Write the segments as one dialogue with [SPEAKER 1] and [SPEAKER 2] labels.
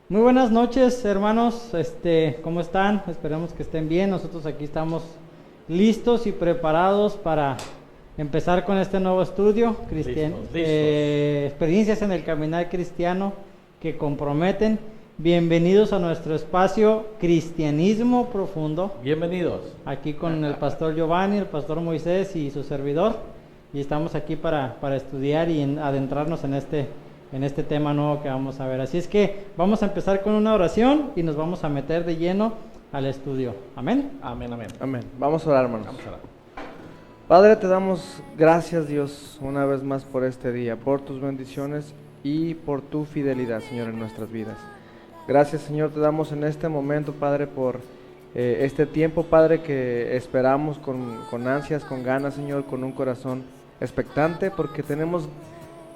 [SPEAKER 1] Muy buenas noches, hermanos. ¿Cómo están? Esperemos que estén bien. Nosotros aquí estamos listos y preparados para empezar con este nuevo estudio,
[SPEAKER 2] Listos.
[SPEAKER 1] experiencias en el caminar cristiano que comprometen. Bienvenidos a nuestro espacio Cristianismo Profundo.
[SPEAKER 2] Bienvenidos.
[SPEAKER 1] Aquí con el pastor Giovanni, el pastor Moisés y su servidor. Y estamos aquí para estudiar y adentrarnos en este tema nuevo que vamos a ver. Así es que vamos a empezar con una oración y nos vamos a meter de lleno al estudio. Amén.
[SPEAKER 2] Amén, amén.
[SPEAKER 3] Amén. Vamos a orar, hermanos.
[SPEAKER 2] Vamos a orar.
[SPEAKER 3] Padre, te damos gracias, Dios, una vez más por este día, por tus bendiciones y por tu fidelidad, Señor, en nuestras vidas. Gracias, Señor, te damos en este momento, Padre, por este tiempo, Padre, que esperamos con ansias, con ganas, Señor, con un corazón expectante, porque tenemos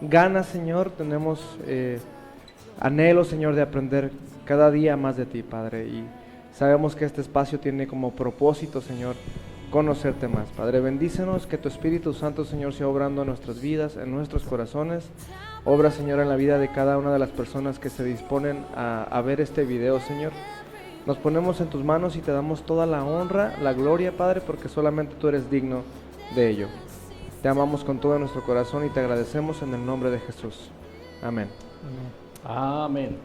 [SPEAKER 3] ganas, Señor, tenemos anhelo, Señor, de aprender cada día más de ti, Padre, y sabemos que este espacio tiene como propósito, Señor, conocerte más. Padre, bendícenos, que tu Espíritu Santo, Señor, sea obrando en nuestras vidas, en nuestros corazones. Obra, Señor, en la vida de cada una de las personas que se disponen a ver este video, Señor. Nos ponemos en tus manos y te damos toda la honra, la gloria, Padre, porque solamente tú eres digno de ello. Te amamos con todo nuestro corazón y te agradecemos en el nombre de Jesús. Amén.
[SPEAKER 2] Amén.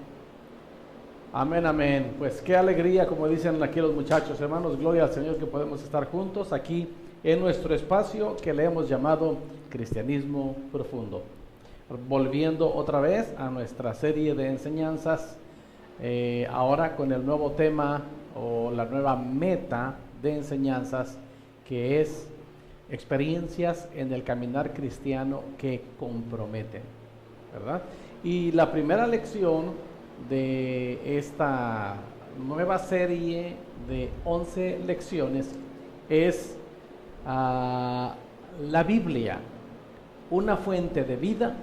[SPEAKER 2] Amén, amén. Pues qué alegría, como dicen aquí los muchachos, hermanos, gloria al Señor que podemos estar juntos aquí en nuestro espacio que le hemos llamado Cristianismo Profundo. Volviendo otra vez a nuestra serie de enseñanzas, ahora con el nuevo tema o la nueva meta de enseñanzas, que es experiencias en el caminar cristiano que comprometen, ¿verdad? Y la primera lección de esta nueva serie de 11 lecciones es la Biblia, una fuente de vida,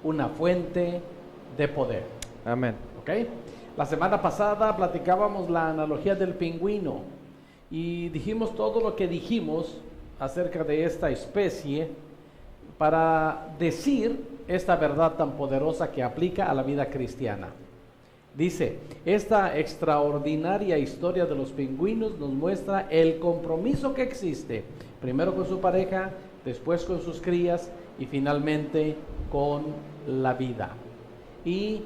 [SPEAKER 2] una fuente de poder.
[SPEAKER 3] Amén.
[SPEAKER 2] ¿Ok? La semana pasada platicábamos la analogía del pingüino y dijimos todo lo que dijimos acerca de esta especie para decir esta verdad tan poderosa que aplica a la vida cristiana. Dice, esta extraordinaria historia de los pingüinos nos muestra el compromiso que existe, primero con su pareja, después con sus crías y finalmente con la vida. Y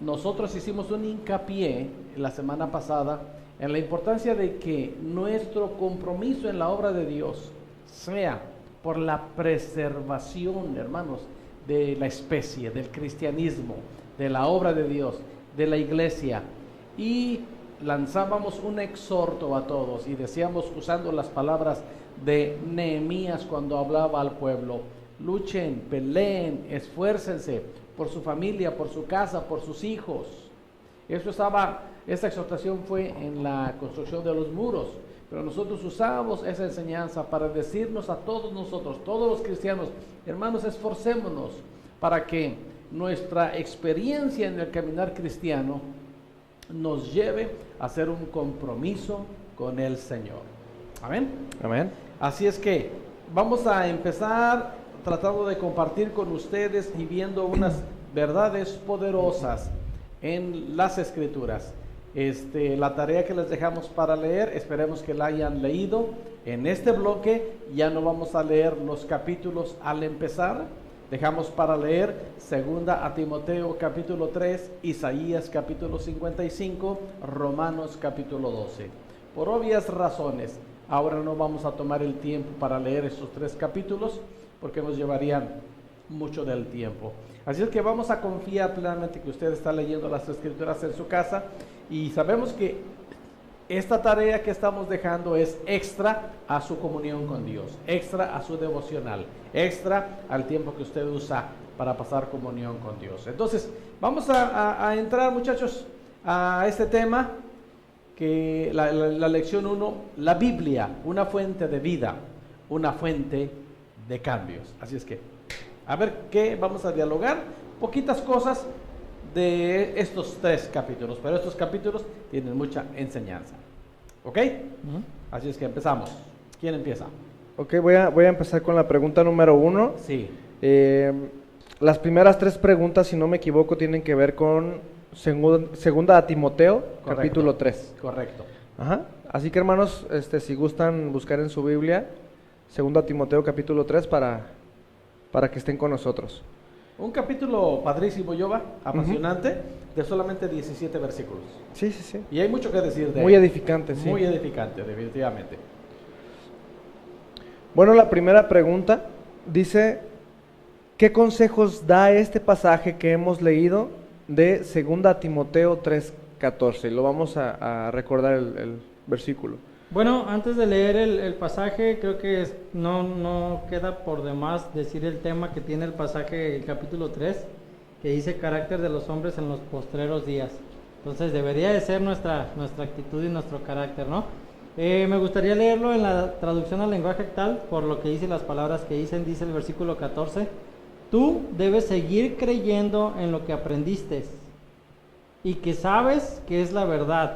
[SPEAKER 2] nosotros hicimos un hincapié la semana pasada en la importancia de que nuestro compromiso en la obra de Dios sea por la preservación, hermanos, de la especie, del cristianismo, de la obra de Dios, de la iglesia. Y lanzábamos un exhorto a todos y decíamos, usando las palabras de Nehemías cuando hablaba al pueblo: luchen, peleen, esfuércense por su familia, por su casa, por sus hijos. Esta exhortación fue en la construcción de los muros, pero nosotros usamos esa enseñanza para decirnos a todos nosotros, todos los cristianos, hermanos, esforcémonos para que nuestra experiencia en el caminar cristiano nos lleve a hacer un compromiso con el Señor. Amén.
[SPEAKER 3] Amén.
[SPEAKER 2] Así es que vamos a empezar tratando de compartir con ustedes y viendo unas verdades poderosas en las Escrituras. La tarea que les dejamos para leer, esperemos que la hayan leído. En este bloque ya no vamos a leer los capítulos al empezar. Dejamos para leer 2 a Timoteo capítulo 3, Isaías capítulo 55, Romanos capítulo 12. Por obvias razones, ahora no vamos a tomar el tiempo para leer estos 3 capítulos porque nos llevarían mucho del tiempo. Así es que vamos a confiar plenamente que usted está leyendo las Escrituras en su casa y sabemos que esta tarea que estamos dejando es extra a su comunión con Dios, extra a su devocional, extra al tiempo que usted usa para pasar comunión con Dios. Entonces, vamos a entrar, muchachos, a este tema, que la lección 1, la Biblia, una fuente de vida, una fuente de cambios. Así es que, a ver qué vamos a dialogar, poquitas cosas de estos 3 capítulos, pero estos capítulos tienen mucha enseñanza. ¿Ok? Así es que empezamos. ¿Quién empieza?
[SPEAKER 3] Ok, voy a empezar con la pregunta número 1.
[SPEAKER 2] Sí.
[SPEAKER 3] Las primeras 3 preguntas, si no me equivoco, tienen que ver con segunda a Timoteo,
[SPEAKER 2] Correcto.
[SPEAKER 3] capítulo 3.
[SPEAKER 2] Correcto.
[SPEAKER 3] Ajá. Así que hermanos, si gustan buscar en su Biblia, segunda a Timoteo, capítulo 3, para que estén con nosotros.
[SPEAKER 2] Un capítulo padrísimo, Yoba, apasionante, de solamente 17 versículos.
[SPEAKER 3] Sí, sí, sí.
[SPEAKER 2] Y hay mucho que decir de
[SPEAKER 3] Muy
[SPEAKER 2] él.
[SPEAKER 3] edificante, sí.
[SPEAKER 2] Muy edificante, definitivamente.
[SPEAKER 3] Bueno, la primera pregunta dice, ¿qué consejos da este pasaje que hemos leído de 2 Timoteo 3:14? Lo vamos a recordar el versículo.
[SPEAKER 1] Bueno, antes de leer el pasaje, creo que no queda por demás decir el tema que tiene el pasaje, el capítulo 3, que dice carácter de los hombres en los postreros días. Entonces debería de ser nuestra actitud y nuestro carácter, ¿no? Me gustaría leerlo en la traducción al lenguaje actual, por lo que dice las palabras que dicen, dice el versículo 14, tú debes seguir creyendo en lo que aprendiste y que sabes que es la verdad.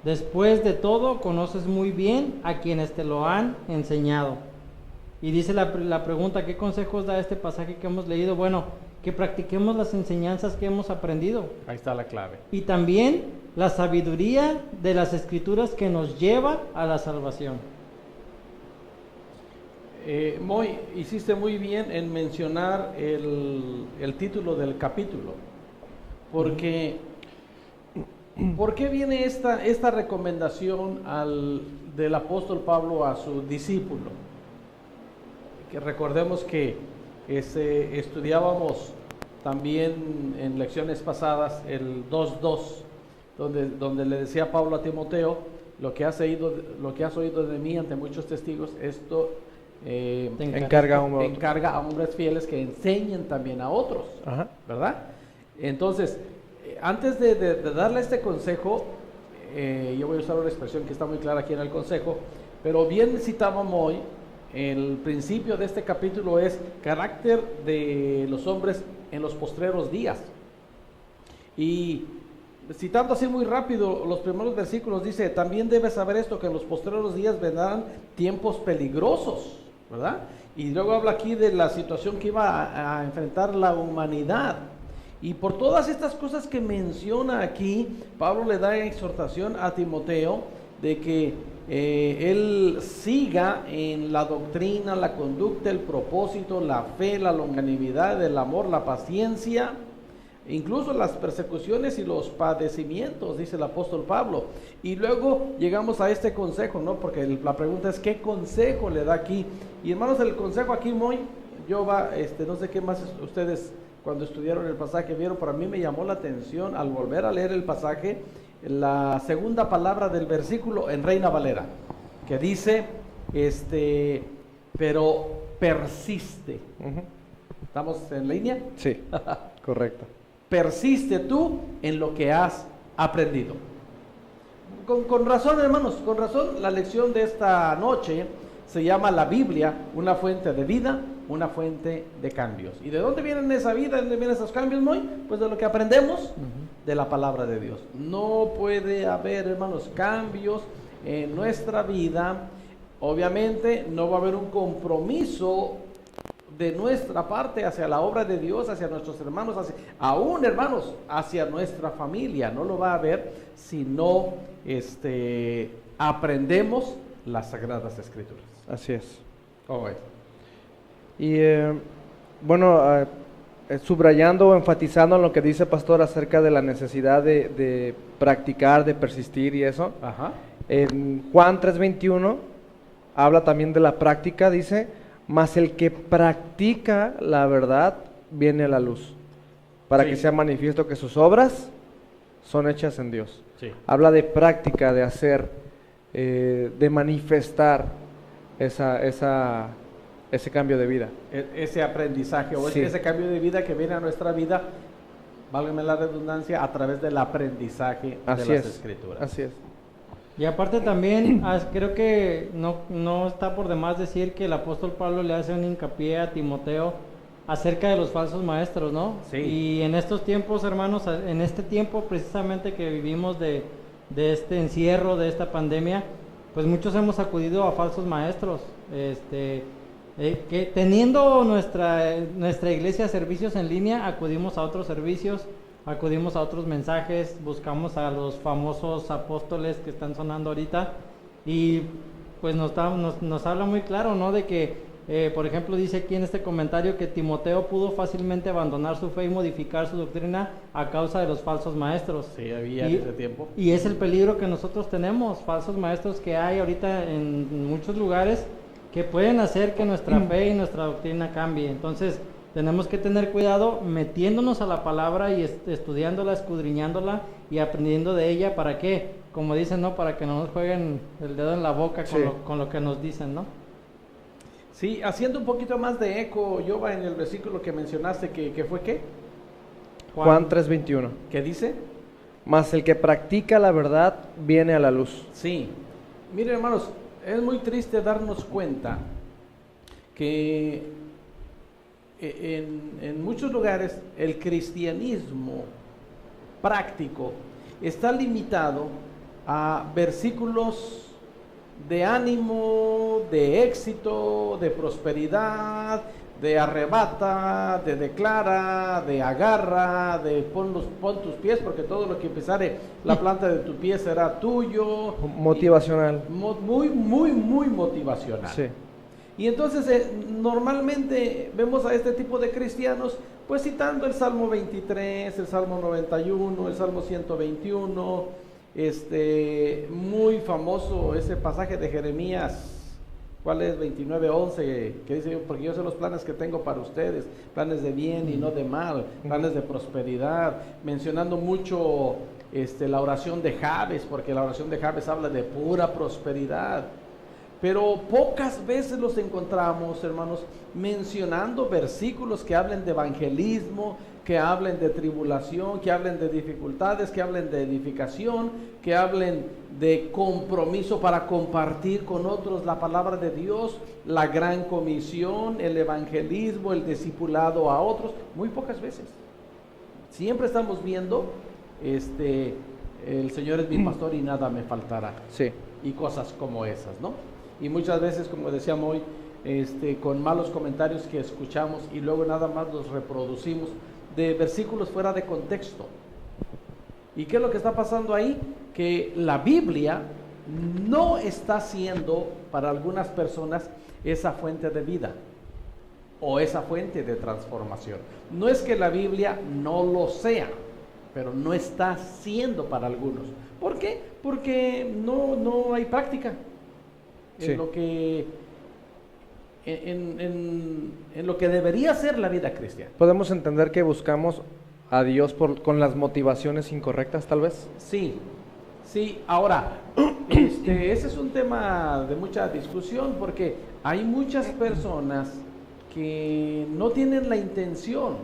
[SPEAKER 1] Después de todo, conoces muy bien a quienes te lo han enseñado. Y dice la pregunta, ¿qué consejos da este pasaje que hemos leído? Bueno, que practiquemos las enseñanzas que hemos aprendido.
[SPEAKER 2] Ahí está la clave.
[SPEAKER 1] Y también la sabiduría de las Escrituras que nos lleva a la salvación.
[SPEAKER 2] Moy, hiciste muy bien en mencionar el título del capítulo, porque ¿por qué viene esta recomendación del apóstol Pablo a su discípulo? Que recordemos que estudiábamos también en lecciones pasadas el 2:2, donde le decía Pablo a Timoteo, lo que has oído de mí ante muchos testigos, esto
[SPEAKER 3] encarga
[SPEAKER 2] a hombres fieles que enseñen también a otros.
[SPEAKER 3] Ajá.
[SPEAKER 2] ¿Verdad? Entonces, antes de darle este consejo, yo voy a usar una expresión que está muy clara aquí en el consejo, pero bien citábamos hoy, el principio de este capítulo es carácter de los hombres en los postreros días. Y citando así muy rápido los primeros versículos, dice, también debes saber esto, que en los postreros días vendrán tiempos peligrosos, ¿verdad? Y luego habla aquí de la situación que iba a enfrentar la humanidad. Y por todas estas cosas que menciona aquí, Pablo le da exhortación a Timoteo de que él siga en la doctrina, la conducta, el propósito, la fe, la longanimidad, el amor, la paciencia, incluso las persecuciones y los padecimientos, dice el apóstol Pablo. Y luego llegamos a este consejo, ¿no? Porque la pregunta es, ¿qué consejo le da aquí? Y hermanos, el consejo aquí, muy, no sé qué más ustedes cuando estudiaron el pasaje vieron, pero a mí me llamó la atención al volver a leer el pasaje, la segunda palabra del versículo en Reina Valera, que dice, pero persiste.
[SPEAKER 3] Uh-huh.
[SPEAKER 2] ¿Estamos en línea?
[SPEAKER 3] Sí, correcto.
[SPEAKER 2] Persiste tú en lo que has aprendido. Con razón, hermanos, con razón, la lección de esta noche se llama la Biblia, una fuente de vida, una fuente de cambios. ¿Y de dónde vienen esa vida? ¿De dónde vienen esos cambios, Moy? Pues de lo que aprendemos de la palabra de Dios. No puede haber, hermanos, cambios en nuestra vida. Obviamente no va a haber un compromiso de nuestra parte hacia la obra de Dios, hacia nuestros hermanos, aún hermanos, hacia nuestra familia. No lo va a haber si no aprendemos las Sagradas Escrituras.
[SPEAKER 3] Así es.
[SPEAKER 2] ¿Cómo es?
[SPEAKER 3] Y subrayando o enfatizando en lo que dice Pastor acerca de la necesidad de practicar, de persistir y eso,
[SPEAKER 2] Ajá.
[SPEAKER 3] en Juan 3:21 habla también de la práctica, dice, mas el que practica la verdad viene a la luz, para
[SPEAKER 2] Sí.
[SPEAKER 3] que sea manifiesto que sus obras son hechas en Dios.
[SPEAKER 2] Sí.
[SPEAKER 3] Habla de práctica, de hacer, de manifestar ese cambio de vida.
[SPEAKER 2] Ese aprendizaje o
[SPEAKER 3] Sí.
[SPEAKER 2] ese cambio de vida que viene a nuestra vida, válgame la redundancia, a través del aprendizaje
[SPEAKER 3] Así
[SPEAKER 2] de las
[SPEAKER 3] es,
[SPEAKER 2] Escrituras.
[SPEAKER 3] así es.
[SPEAKER 1] Y aparte también, creo que no está por demás decir que el apóstol Pablo le hace un hincapié a Timoteo acerca de los falsos maestros, ¿no?
[SPEAKER 2] Sí.
[SPEAKER 1] Y en estos tiempos, hermanos, en este tiempo precisamente que vivimos de este encierro, de esta pandemia, pues muchos hemos acudido a falsos maestros, que teniendo nuestra iglesia servicios en línea, acudimos a otros servicios, acudimos a otros mensajes, buscamos a los famosos apóstoles que están sonando ahorita y pues nos habla muy claro, ¿no? De que, por ejemplo, dice aquí en este comentario que Timoteo pudo fácilmente abandonar su fe y modificar su doctrina a causa de los falsos maestros.
[SPEAKER 2] Sí, había en ese tiempo.
[SPEAKER 1] Y es el peligro que nosotros tenemos, falsos maestros que hay ahorita en muchos lugares que pueden hacer que nuestra fe y nuestra doctrina cambie. Entonces, tenemos que tener cuidado metiéndonos a la palabra y estudiándola, escudriñándola y aprendiendo de ella. ¿Para qué? Como dicen, ¿no? Para que no nos jueguen el dedo en la boca con lo que nos dicen, ¿no?
[SPEAKER 2] Sí, haciendo un poquito más de eco, Yoba, en el versículo que mencionaste, que fue ¿qué?
[SPEAKER 3] Juan 3:21.
[SPEAKER 2] ¿Qué dice?
[SPEAKER 3] Mas el que practica la verdad viene a la luz.
[SPEAKER 2] Sí. Miren, hermanos, es muy triste darnos cuenta que en muchos lugares el cristianismo práctico está limitado a versículos de ánimo, de éxito, de prosperidad, de arrebata, de declara, de agarra, de pon tus pies, porque todo lo que empezare la planta de tu pie será tuyo.
[SPEAKER 3] Motivacional.
[SPEAKER 2] Muy, muy, muy motivacional.
[SPEAKER 3] Sí.
[SPEAKER 2] Y entonces normalmente vemos a este tipo de cristianos pues citando el Salmo 23, el Salmo 91, el Salmo 121, muy famoso ese pasaje de Jeremías, ¿cuál es? 29:11, que dice, porque yo sé los planes que tengo para ustedes, planes de bien y no de mal, planes de prosperidad, mencionando mucho la oración de Jabes, porque la oración de Jabes habla de pura prosperidad. Pero pocas veces los encontramos, hermanos, mencionando versículos que hablen de evangelismo, que hablen de tribulación, que hablen de dificultades, que hablen de edificación, que hablen de compromiso para compartir con otros la palabra de Dios, la gran comisión, el evangelismo, el discipulado a otros. Muy pocas veces. Siempre estamos viendo, el Señor es mi pastor y nada me faltará.
[SPEAKER 3] Sí.
[SPEAKER 2] Y cosas como esas, ¿no? Y muchas veces, como decíamos hoy, con malos comentarios que escuchamos y luego nada más los reproducimos de versículos fuera de contexto. ¿Y qué es lo que está pasando ahí? Que la Biblia no está siendo para algunas personas esa fuente de vida o esa fuente de transformación. No es que la Biblia no lo sea, pero no está siendo para algunos. ¿Por qué? Porque no hay práctica.
[SPEAKER 3] Sí.
[SPEAKER 2] En lo que en lo que debería ser la vida cristiana.
[SPEAKER 3] ¿Podemos entender que buscamos a Dios con las motivaciones incorrectas, tal vez?
[SPEAKER 2] Sí, sí. Ahora, ese es un tema de mucha discusión porque hay muchas personas que no tienen la intención,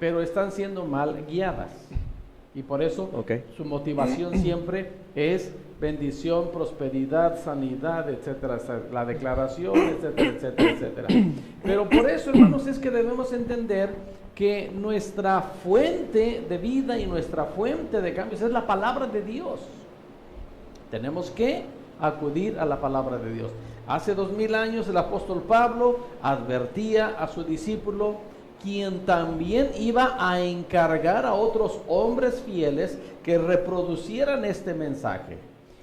[SPEAKER 2] pero están siendo mal guiadas. Y por eso su motivación siempre es bendición, prosperidad, sanidad, etcétera, la declaración, etcétera, etcétera, etcétera. Pero por eso, hermanos, es que debemos entender que nuestra fuente de vida y nuestra fuente de cambios es la palabra de Dios. Tenemos que acudir a la palabra de Dios. Hace 2000 años el apóstol Pablo advertía a su discípulo, quien también iba a encargar a otros hombres fieles que reproducieran este mensaje.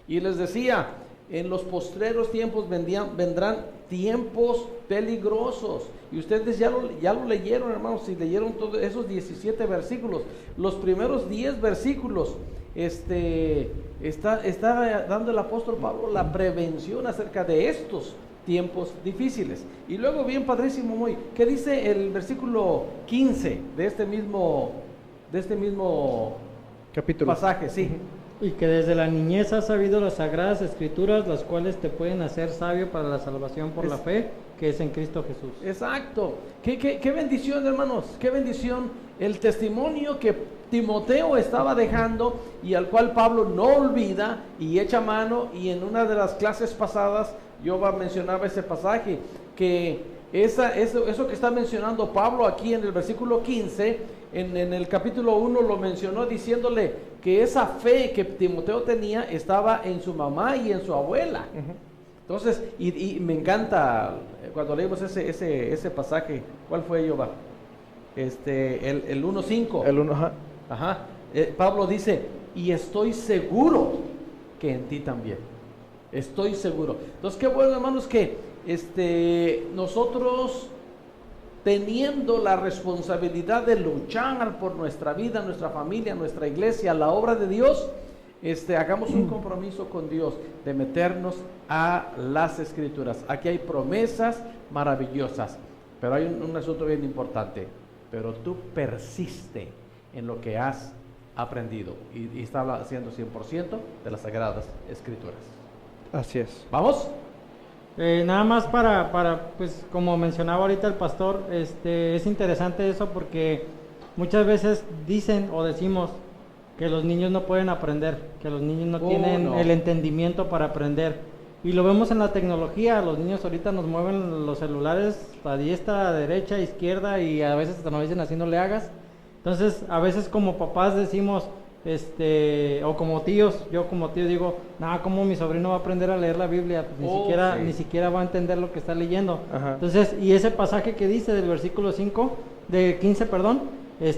[SPEAKER 2] Y les decía, en los postreros tiempos vendrán tiempos peligrosos. Y ustedes ya lo leyeron, hermanos, si leyeron todos esos 17 versículos. Los primeros 10 versículos, está dando el apóstol Pablo la prevención acerca de estos tiempos difíciles. Y luego, bien padrísimo, muy, ¿qué dice el versículo 15 de este mismo
[SPEAKER 3] capítulo?
[SPEAKER 2] Pasaje, sí.
[SPEAKER 1] Y que desde la niñez has sabido las sagradas escrituras, las cuales te pueden hacer sabio para la salvación por la fe que es en Cristo Jesús.
[SPEAKER 2] Exacto. Qué bendición, hermanos, qué bendición el testimonio que Timoteo estaba dejando y al cual Pablo no olvida y echa mano. Y en una de las clases pasadas yo mencionaba ese pasaje, que eso que está mencionando Pablo aquí en el versículo 15, en el capítulo 1 lo mencionó diciéndole que esa fe que Timoteo tenía estaba en su mamá y en su abuela. Entonces, y me encanta cuando leímos ese pasaje. ¿Cuál fue, Jehová? El 1:5.
[SPEAKER 3] El 1,
[SPEAKER 2] Ajá. Pablo dice, y estoy seguro que en ti también. Estoy seguro. Entonces, qué bueno, hermanos, que nosotros, teniendo la responsabilidad de luchar por nuestra vida, nuestra familia, nuestra iglesia, la obra de Dios, hagamos un compromiso con Dios de meternos a las Escrituras. Aquí hay promesas maravillosas, pero hay un asunto bien importante. Pero tú persiste en lo que has aprendido, y está haciendo 100% de las Sagradas Escrituras.
[SPEAKER 3] Así es.
[SPEAKER 2] ¿Vamos?
[SPEAKER 1] Nada más pues como mencionaba ahorita el pastor, es interesante eso porque muchas veces dicen o decimos que los niños no pueden aprender, que los niños no tienen el entendimiento para aprender. Y lo vemos en la tecnología, los niños ahorita nos mueven los celulares a diestra, a derecha, a izquierda, y a veces hasta nos dicen así no le hagas. Entonces, a veces como papás decimos, o como tíos, yo como tío digo, no, ¿cómo mi sobrino va a aprender a leer la Biblia? Pues ni siquiera va a entender lo que está leyendo.
[SPEAKER 3] Ajá.
[SPEAKER 1] Entonces, y ese pasaje que dice del versículo 15,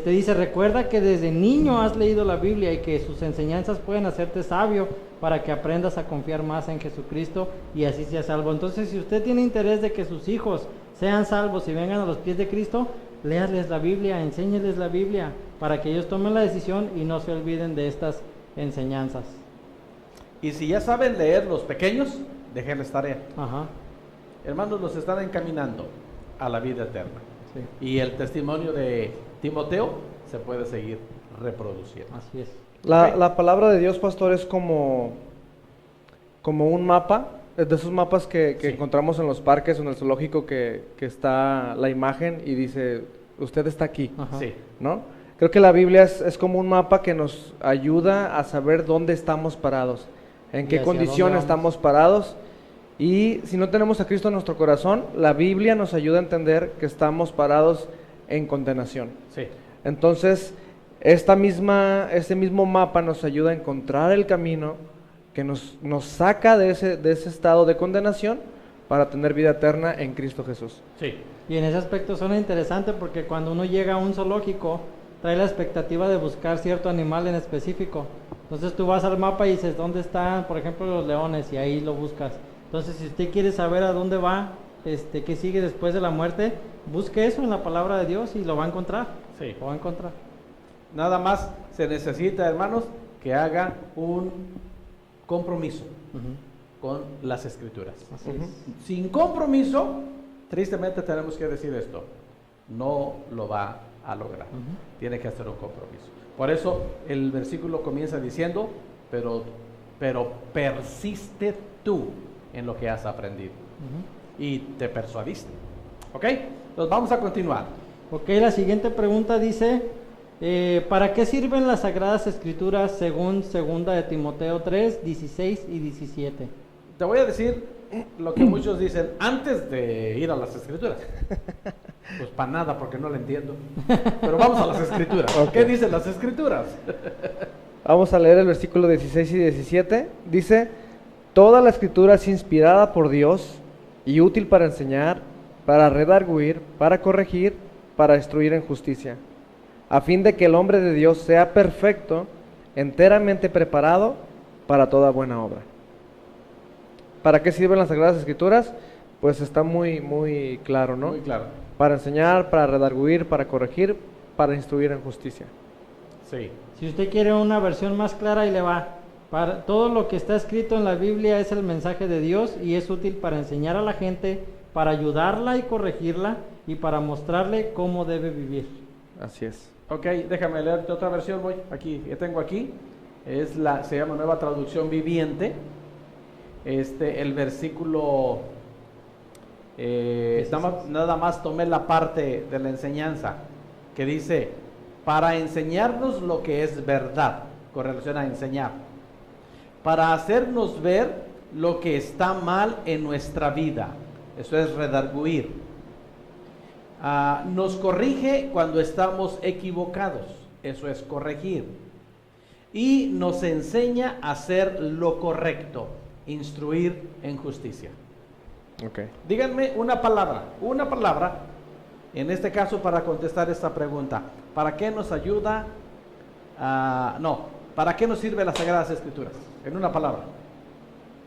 [SPEAKER 1] dice, recuerda que desde niño has leído la Biblia y que sus enseñanzas pueden hacerte sabio para que aprendas a confiar más en Jesucristo y así seas salvo. Entonces, si usted tiene interés de que sus hijos sean salvos y vengan a los pies de Cristo, léales la Biblia, enséñeles la Biblia para que ellos tomen la decisión y no se olviden de estas enseñanzas.
[SPEAKER 2] Y si ya saben leer los pequeños, déjenles tarea.
[SPEAKER 1] Ajá.
[SPEAKER 2] Hermanos, los están encaminando a la vida eterna.
[SPEAKER 1] Sí.
[SPEAKER 2] Y el testimonio de Timoteo se puede seguir reproduciendo.
[SPEAKER 1] Así es.
[SPEAKER 3] La palabra de Dios, pastor, es como un mapa, de esos mapas que
[SPEAKER 2] Sí.
[SPEAKER 3] encontramos en los parques o en el zoológico que está la imagen y dice, usted está aquí,
[SPEAKER 1] Ajá.
[SPEAKER 2] Sí.
[SPEAKER 3] ¿no? Creo que la Biblia es como un mapa que nos ayuda a saber dónde estamos parados, en
[SPEAKER 1] Y
[SPEAKER 3] qué
[SPEAKER 1] hacia
[SPEAKER 3] condición
[SPEAKER 1] dónde
[SPEAKER 3] estamos parados. Y si no tenemos a Cristo en nuestro corazón, la Biblia nos ayuda a entender que estamos parados en condenación.
[SPEAKER 2] Sí.
[SPEAKER 3] Entonces, este mismo mapa nos ayuda a encontrar el camino que nos saca de ese estado de condenación para tener vida eterna en Cristo Jesús.
[SPEAKER 2] Sí.
[SPEAKER 1] Y en ese aspecto suena interesante porque cuando uno llega a un zoológico, trae la expectativa de buscar cierto animal en específico. Entonces tú vas al mapa y dices, ¿dónde están, por ejemplo, los leones? Y ahí lo buscas. Entonces, si usted quiere saber a dónde va, qué sigue después de la muerte, busque eso en la palabra de Dios y lo va a encontrar.
[SPEAKER 2] Sí.
[SPEAKER 1] Lo va a encontrar.
[SPEAKER 2] Nada más se necesita, hermanos, que haga un compromiso con las Escrituras.
[SPEAKER 1] Así es.
[SPEAKER 2] Sin compromiso, tristemente tenemos que decir esto, no lo va a lograr. Tiene que hacer un compromiso. Por eso el versículo comienza diciendo, pero persiste tú en lo que has aprendido. Y te persuadiste. ¿Ok? Entonces vamos a continuar.
[SPEAKER 1] Ok, la siguiente pregunta dice, ¿para qué sirven las Sagradas Escrituras según 2 de Timoteo 3, 16 y 17?
[SPEAKER 2] Te voy a decir lo que muchos dicen antes de ir a las Escrituras. Pues para nada, porque no lo entiendo. Pero vamos a las Escrituras.
[SPEAKER 3] Ok.
[SPEAKER 2] ¿Qué dicen las Escrituras?
[SPEAKER 3] Vamos a leer el versículo 16 y 17. Dice, toda la Escritura es inspirada por Dios y útil para enseñar, para redarguir, para corregir, para instruir en justicia, a fin de que el hombre de Dios sea perfecto, enteramente preparado para toda buena obra. ¿Para qué sirven las Sagradas Escrituras? Pues está muy, muy claro, ¿no?
[SPEAKER 2] Muy claro.
[SPEAKER 3] Para enseñar, para redarguir, para corregir, para instruir en justicia.
[SPEAKER 2] Sí.
[SPEAKER 1] Si usted quiere una versión más clara, ahí le va. Todo lo que está escrito en la Biblia es el mensaje de Dios y es útil para enseñar a la gente, para ayudarla y corregirla y para mostrarle cómo debe vivir.
[SPEAKER 3] Así es.
[SPEAKER 2] Ok, déjame leerte otra versión, voy. Aquí, ya tengo aquí. Se llama Nueva Traducción Viviente. El versículo, nada más tomé la parte de la enseñanza que dice, para enseñarnos lo que es verdad, con relación a enseñar, para hacernos ver lo que está mal en nuestra vida, eso es redarguir. Nos corrige cuando estamos equivocados, eso es corregir, y nos enseña a hacer lo correcto, instruir en justicia.
[SPEAKER 3] Okay.
[SPEAKER 2] Díganme una palabra, en este caso para contestar esta pregunta. ¿Para qué nos ayuda no, ¿para qué nos sirve las Sagradas Escrituras? En una palabra.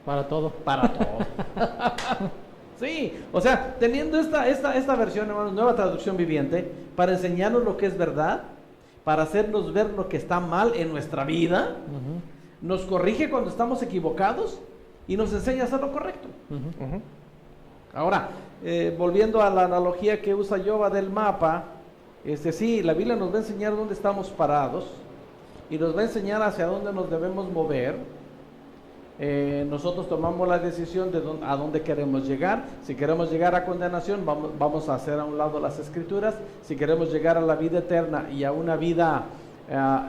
[SPEAKER 1] Para todo.
[SPEAKER 2] Para todo. Sí, o sea, teniendo esta versión, hermanos, nueva traducción viviente, para enseñarnos lo que es verdad, para hacernos ver lo que está mal en nuestra vida, nos corrige cuando estamos equivocados y nos enseña a hacer lo correcto. Ahora, volviendo a la analogía que usa Yoba del mapa, sí, la Biblia nos va a enseñar dónde estamos parados y nos va a enseñar hacia dónde nos debemos mover. Nosotros tomamos la decisión de a dónde queremos llegar. Si queremos llegar a condenación, vamos a hacer a un lado las Escrituras. Si queremos llegar a la vida eterna y a una vida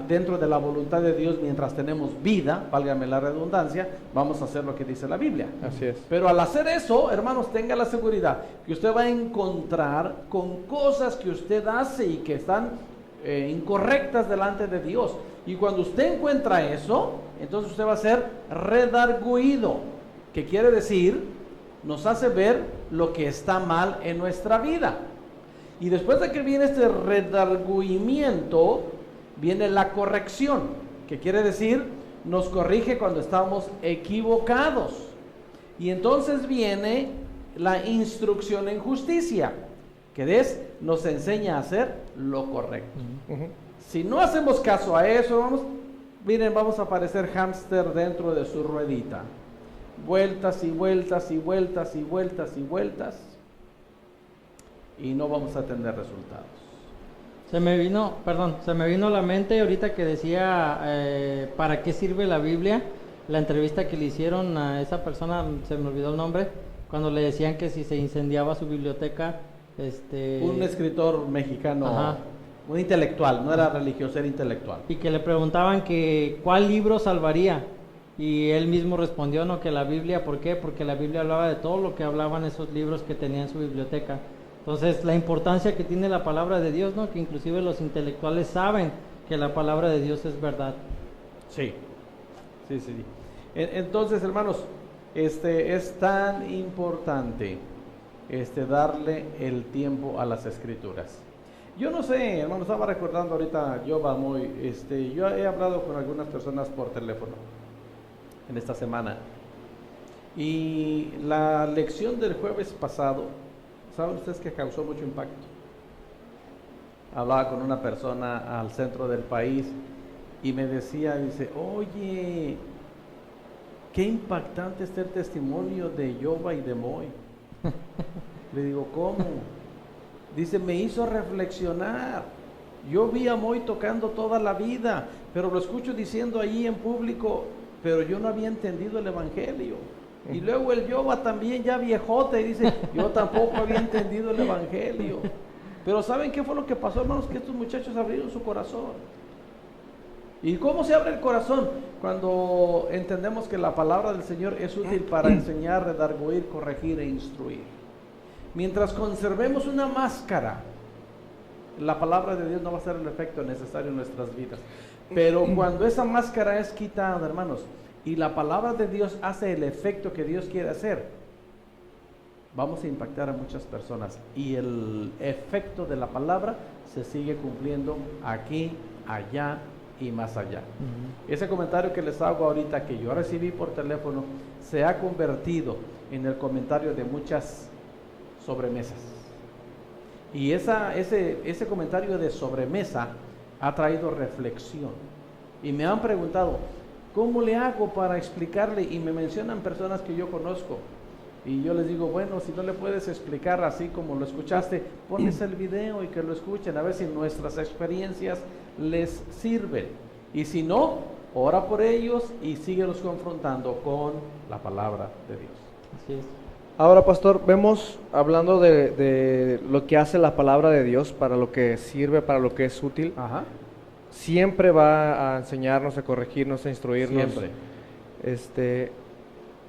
[SPEAKER 2] dentro de la voluntad de Dios mientras tenemos vida, válgame la redundancia, vamos a hacer lo que dice la Biblia.
[SPEAKER 3] Así es.
[SPEAKER 2] Pero al hacer eso, hermanos, tenga la seguridad que usted va a encontrar con cosas que usted hace y que están incorrectas delante de Dios. Y cuando usted encuentra eso, entonces usted va a ser redarguido, que quiere decir, nos hace ver lo que está mal en nuestra vida. Y después de que viene este redarguimiento, viene la corrección, que quiere decir, nos corrige cuando estamos equivocados. Y entonces viene la instrucción en justicia, que nos enseña a hacer lo correcto. Si no hacemos caso a eso, vamos a parecer hámster dentro de su ruedita. Vueltas y vueltas y vueltas y vueltas y vueltas. Y no vamos a tener resultados.
[SPEAKER 1] Se me vino a la mente ahorita que decía, ¿para qué sirve la Biblia? La entrevista que le hicieron a esa persona, se me olvidó el nombre, cuando le decían que si se incendiaba su biblioteca,
[SPEAKER 2] un escritor mexicano.
[SPEAKER 1] Ajá.
[SPEAKER 2] Un intelectual, no era religioso, era intelectual.
[SPEAKER 1] Y que le preguntaban que cuál libro salvaría. Y él mismo respondió, no, que la Biblia. ¿Por qué? Porque la Biblia hablaba de todo lo que hablaban esos libros que tenía en su biblioteca. Entonces, la importancia que tiene la palabra de Dios, ¿no? Que inclusive los intelectuales saben que la palabra de Dios es verdad.
[SPEAKER 2] Sí. Entonces, hermanos, es tan importante darle el tiempo a las Escrituras. Yo no sé, hermano, estaba recordando ahorita, yo he hablado con algunas personas por teléfono en esta semana, y la lección del jueves pasado, ¿saben ustedes que causó mucho impacto? Hablaba con una persona al centro del país y me decía, dice, oye, qué impactante está el testimonio de Yoba y de Moy. Le digo, ¿cómo? Dice, me hizo reflexionar. Yo vi a Moy tocando toda la vida, pero lo escucho diciendo allí en público, pero yo no había entendido el evangelio. Y luego el Yoba también ya viejote, dice, yo tampoco había entendido el evangelio. Pero ¿saben qué fue lo que pasó, hermanos? Que estos muchachos abrieron su corazón. ¿Y cómo se abre el corazón? Cuando entendemos que la palabra del Señor es útil para enseñar, redarguir, corregir e instruir. Mientras conservemos una máscara, la palabra de Dios no va a ser el efecto necesario en nuestras vidas. Pero cuando esa máscara es quitada, hermanos, y la palabra de Dios hace el efecto que Dios quiere hacer, vamos a impactar a muchas personas. Y el efecto de la palabra se sigue cumpliendo aquí, allá y más allá. Ese comentario que les hago ahorita, que yo recibí por teléfono, se ha convertido en el comentario de muchas sobremesas. Y ese comentario de sobremesa ha traído reflexión. Y me han preguntado, ¿cómo le hago para explicarle? Y me mencionan personas que yo conozco. Y yo les digo, bueno, si no le puedes explicar así como lo escuchaste, pones el video y que lo escuchen, a ver si nuestras experiencias les sirven. Y si no, ora por ellos y síguelos confrontando con la palabra de Dios.
[SPEAKER 1] Así es.
[SPEAKER 3] Ahora, pastor, vemos, hablando de lo que hace la palabra de Dios, para lo que sirve, para lo que es útil,
[SPEAKER 2] Ajá.
[SPEAKER 3] siempre va a enseñarnos, a corregirnos, a instruirnos.
[SPEAKER 2] Siempre.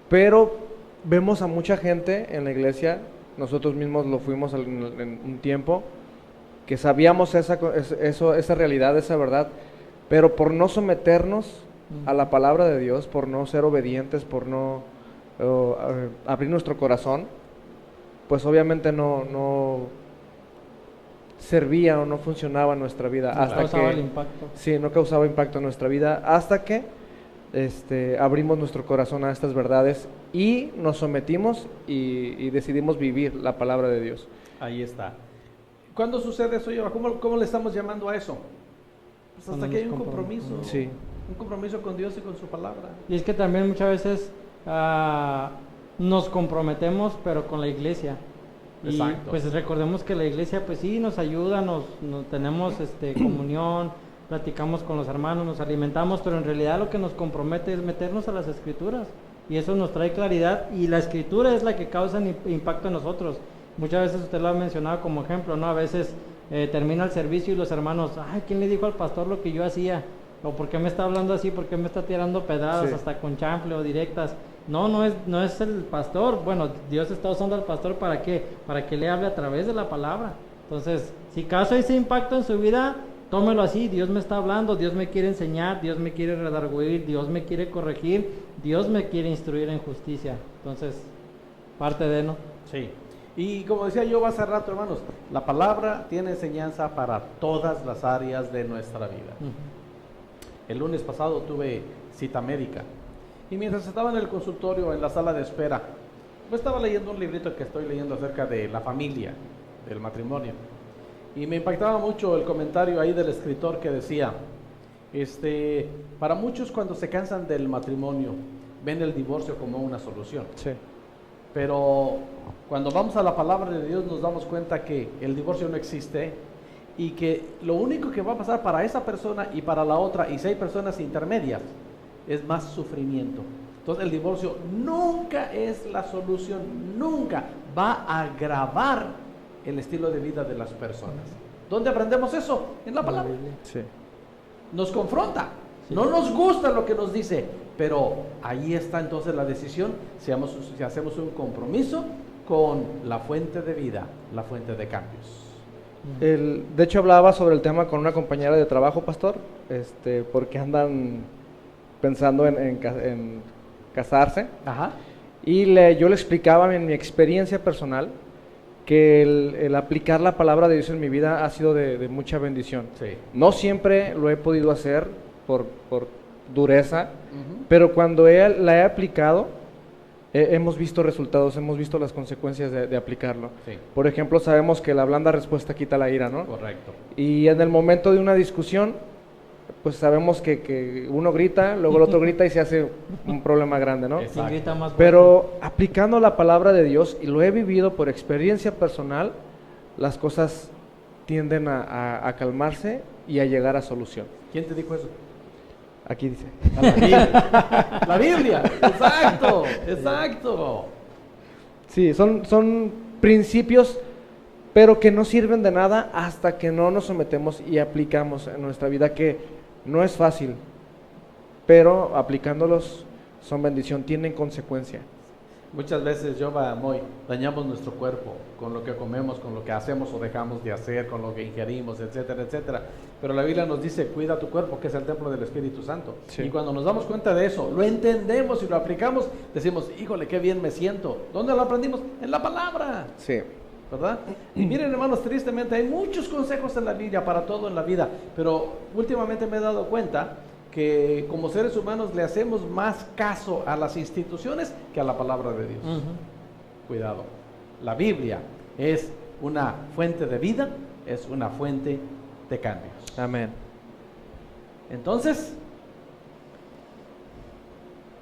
[SPEAKER 3] Pero vemos a mucha gente en la iglesia, nosotros mismos lo fuimos en un tiempo, que sabíamos esa realidad, esa verdad, pero por no someternos a la palabra de Dios, por no ser obedientes, por no abrir nuestro corazón, pues obviamente no servía o no funcionaba en nuestra vida.
[SPEAKER 1] No
[SPEAKER 3] Hasta
[SPEAKER 1] causaba el
[SPEAKER 3] que,
[SPEAKER 1] impacto.
[SPEAKER 3] sí, no causaba impacto en nuestra vida hasta que abrimos nuestro corazón a estas verdades y nos sometimos y decidimos vivir la palabra de Dios.
[SPEAKER 2] Ahí está. ¿Cuándo sucede eso, Yoba? ¿Cómo le estamos llamando a eso? Pues hasta
[SPEAKER 1] Cuando
[SPEAKER 2] que hay un
[SPEAKER 1] nos
[SPEAKER 2] compromiso.
[SPEAKER 3] Sí.
[SPEAKER 2] Un compromiso con Dios y con su palabra.
[SPEAKER 1] Y es que también muchas veces nos comprometemos, pero con la iglesia. Y
[SPEAKER 2] Exacto.
[SPEAKER 1] pues recordemos que la iglesia, pues sí, nos ayuda, nos tenemos comunión, platicamos con los hermanos, nos alimentamos, pero en realidad lo que nos compromete es meternos a las escrituras. Y eso nos trae claridad, y la escritura es la que causa impacto en nosotros. Muchas veces usted lo ha mencionado como ejemplo, ¿no? A veces termina el servicio y los hermanos, ay, ¿quién le dijo al pastor lo que yo hacía? ¿O por qué me está hablando así? ¿Por qué me está tirando pedradas
[SPEAKER 3] Sí.
[SPEAKER 1] hasta con chanfle o directas? No es el pastor. Bueno, Dios está usando al pastor ¿para qué? Para que le hable a través de la palabra. Entonces, si causa ese impacto en su vida, tómelo así. Dios me está hablando, Dios me quiere enseñar, Dios me quiere redarguir, Dios me quiere corregir, Dios me quiere instruir en justicia. Entonces, parte de, ¿no?
[SPEAKER 2] Sí. Y como decía yo hace rato, hermanos, la palabra tiene enseñanza para todas las áreas de nuestra vida. El lunes pasado tuve cita médica y mientras estaba en el consultorio, en la sala de espera, pues estaba leyendo un librito que estoy leyendo acerca de la familia, del matrimonio, y me impactaba mucho el comentario ahí del escritor que decía, para muchos cuando se cansan del matrimonio, ven el divorcio como una solución.
[SPEAKER 3] Sí.
[SPEAKER 2] Pero cuando vamos a la palabra de Dios nos damos cuenta que el divorcio no existe y que lo único que va a pasar para esa persona y para la otra, y si hay personas intermedias, es más sufrimiento. Entonces el divorcio nunca es la solución, nunca va a agravar el estilo de vida de las personas. ¿Dónde aprendemos eso? En la palabra.
[SPEAKER 3] Sí.
[SPEAKER 2] Nos confronta.
[SPEAKER 1] Sí.
[SPEAKER 2] No nos gusta lo que nos dice, pero ahí está entonces la decisión, si hacemos un compromiso con la fuente de vida, la fuente de cambios.
[SPEAKER 3] De hecho hablaba sobre el tema con una compañera de trabajo, pastor, porque andan pensando en casarse,
[SPEAKER 2] Ajá.
[SPEAKER 3] y yo le explicaba en mi experiencia personal que el aplicar la palabra de Dios en mi vida ha sido de mucha bendición.
[SPEAKER 2] Sí.
[SPEAKER 3] No siempre lo he podido hacer por dureza,
[SPEAKER 2] Ujú.
[SPEAKER 3] pero cuando la he aplicado, hemos visto resultados, hemos visto las consecuencias de aplicarlo.
[SPEAKER 2] Sí.
[SPEAKER 3] Por ejemplo, sabemos que la blanda respuesta quita la ira, ¿no?
[SPEAKER 2] Correcto.
[SPEAKER 3] Y en el momento de una discusión, pues sabemos que uno grita, luego el otro grita y se hace un problema grande, ¿no?
[SPEAKER 2] Exacto.
[SPEAKER 1] ¿Quién grita más
[SPEAKER 3] Pero aplicando la palabra de Dios, y lo he vivido por experiencia personal, las cosas tienden a calmarse y a llegar a solución.
[SPEAKER 2] ¿Quién te dijo eso?
[SPEAKER 3] Aquí dice.
[SPEAKER 2] La Biblia. La Biblia. Exacto. Exacto.
[SPEAKER 3] Sí, son principios, pero que no sirven de nada hasta que no nos sometemos y aplicamos en nuestra vida, que no es fácil, pero aplicándolos son bendición, tienen consecuencia.
[SPEAKER 2] Muchas veces, Moy, dañamos nuestro cuerpo con lo que comemos, con lo que hacemos o dejamos de hacer, con lo que ingerimos, etcétera, etcétera. Pero la Biblia nos dice, cuida tu cuerpo, que es el templo del Espíritu Santo.
[SPEAKER 3] Sí.
[SPEAKER 2] Y cuando nos damos cuenta de eso, lo entendemos y lo aplicamos, decimos, híjole, qué bien me siento. ¿Dónde lo aprendimos? En la palabra,
[SPEAKER 3] Sí.
[SPEAKER 2] ¿verdad? Y miren, hermanos, tristemente hay muchos consejos en la Biblia para todo en la vida, pero últimamente me he dado cuenta que como seres humanos le hacemos más caso a las instituciones que a la palabra de Dios. Cuidado, la Biblia es una fuente de vida, es una fuente de cambios.
[SPEAKER 3] Amén.
[SPEAKER 2] Entonces,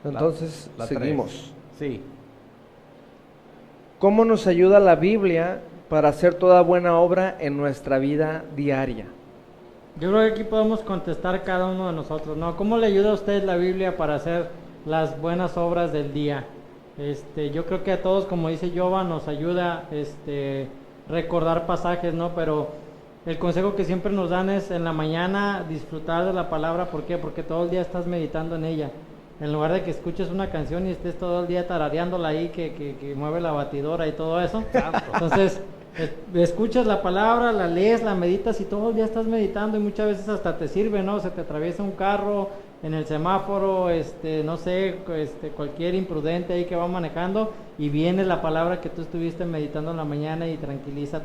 [SPEAKER 3] Entonces,
[SPEAKER 2] la
[SPEAKER 3] seguimos.
[SPEAKER 2] 3. Sí,
[SPEAKER 3] ¿Cómo nos ayuda la Biblia para hacer toda buena obra en nuestra vida diaria?
[SPEAKER 1] Yo creo que aquí podemos contestar cada uno de nosotros, ¿no? ¿Cómo le ayuda a usted la Biblia para hacer las buenas obras del día? Yo creo que a todos, como dice Yoba, nos ayuda recordar pasajes, ¿no? Pero el consejo que siempre nos dan es en la mañana disfrutar de la palabra. ¿Por qué? Porque todo el día estás meditando en ella. En lugar de que escuches una canción y estés todo el día tarareándola ahí, que mueve la batidora y todo eso. Entonces, escuchas la palabra, la lees, la meditas y todo el día estás meditando, y muchas veces hasta te sirve, ¿no? Se te atraviesa un carro en el semáforo, no sé, cualquier imprudente ahí que va manejando, y viene la palabra que tú estuviste meditando en la mañana y tranquiliza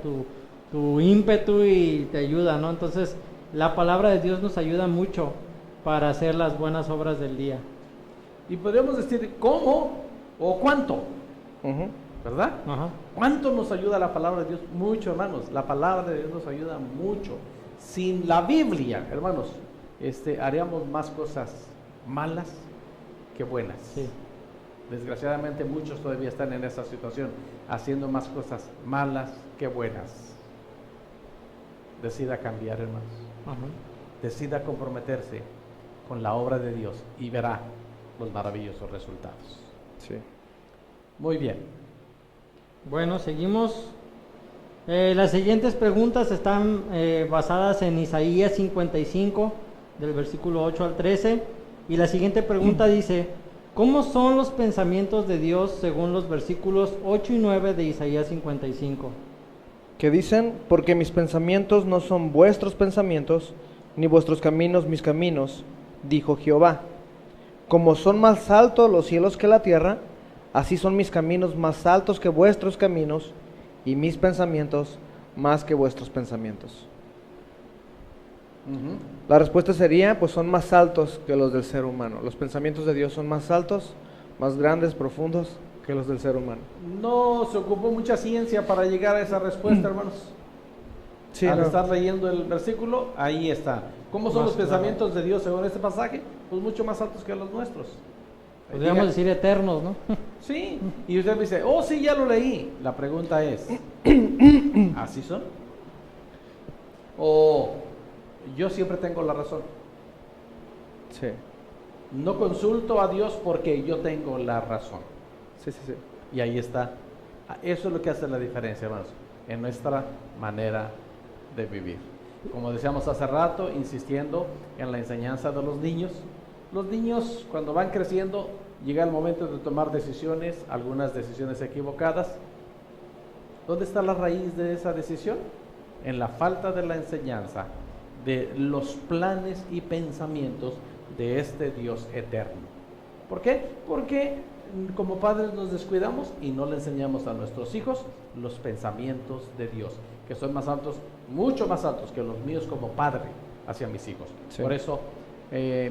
[SPEAKER 1] tu ímpetu y te ayuda, ¿no? Entonces, la palabra de Dios nos ayuda mucho para hacer las buenas obras del día.
[SPEAKER 2] Y podríamos decir cómo o cuánto,
[SPEAKER 3] Ujú.
[SPEAKER 2] ¿verdad?
[SPEAKER 1] Ajá.
[SPEAKER 2] ¿Cuánto nos ayuda la palabra de Dios? Mucho, hermanos. La palabra de Dios nos ayuda mucho. Sin la Biblia, hermanos, haríamos más cosas malas que buenas.
[SPEAKER 1] Sí.
[SPEAKER 2] Desgraciadamente muchos todavía están en esa situación, haciendo más cosas malas que buenas. Decida cambiar, hermanos.
[SPEAKER 1] Ajá.
[SPEAKER 2] Decida comprometerse con la obra de Dios y verá los maravillosos resultados.
[SPEAKER 3] Sí.
[SPEAKER 2] Muy bien.
[SPEAKER 1] Bueno, seguimos. Las siguientes preguntas están basadas en Isaías 55, del versículo 8 al 13. Y la siguiente pregunta dice, ¿cómo son los pensamientos de Dios según los versículos 8 y 9 de Isaías 55?
[SPEAKER 3] Que dicen, porque mis pensamientos no son vuestros pensamientos, ni vuestros caminos mis caminos, dijo Jehová. Como son más altos los cielos que la tierra, así son mis caminos más altos que vuestros caminos, y mis pensamientos más que vuestros pensamientos.
[SPEAKER 2] Ujú.
[SPEAKER 3] La respuesta sería, pues son más altos que los del ser humano. Los pensamientos de Dios son más altos, más grandes, profundos que los del ser humano.
[SPEAKER 2] No se ocupó mucha ciencia para llegar a esa respuesta, hermanos.
[SPEAKER 3] Sí,
[SPEAKER 2] Al
[SPEAKER 3] no.
[SPEAKER 2] estar leyendo el versículo, ahí está. ¿Cómo son
[SPEAKER 1] Más
[SPEAKER 2] los pensamientos de Dios según este pasaje? Pues mucho más altos que los nuestros.
[SPEAKER 1] Podríamos
[SPEAKER 2] Diga-
[SPEAKER 1] decir eternos, ¿no?
[SPEAKER 2] Sí, y usted me dice, oh sí, ya lo leí. La pregunta es, ¿así son? O yo siempre tengo la razón.
[SPEAKER 3] Sí,
[SPEAKER 2] No consulto a Dios porque yo tengo la razón.
[SPEAKER 3] sí, sí, sí.
[SPEAKER 2] Y ahí está. Eso es lo que hace la diferencia, hermanos, en nuestra manera de vivir. Como decíamos hace rato, insistiendo en la enseñanza de los niños. Los niños, cuando van creciendo, llega el momento de tomar decisiones, algunas decisiones equivocadas. ¿Dónde está la raíz de esa decisión? En la falta de la enseñanza de los planes y pensamientos de este Dios eterno. ¿Por qué? Porque como padres nos descuidamos y no le enseñamos a nuestros hijos los pensamientos de Dios, que son más altos, mucho más altos que los míos como padre hacia mis hijos.
[SPEAKER 3] Sí.
[SPEAKER 2] Por eso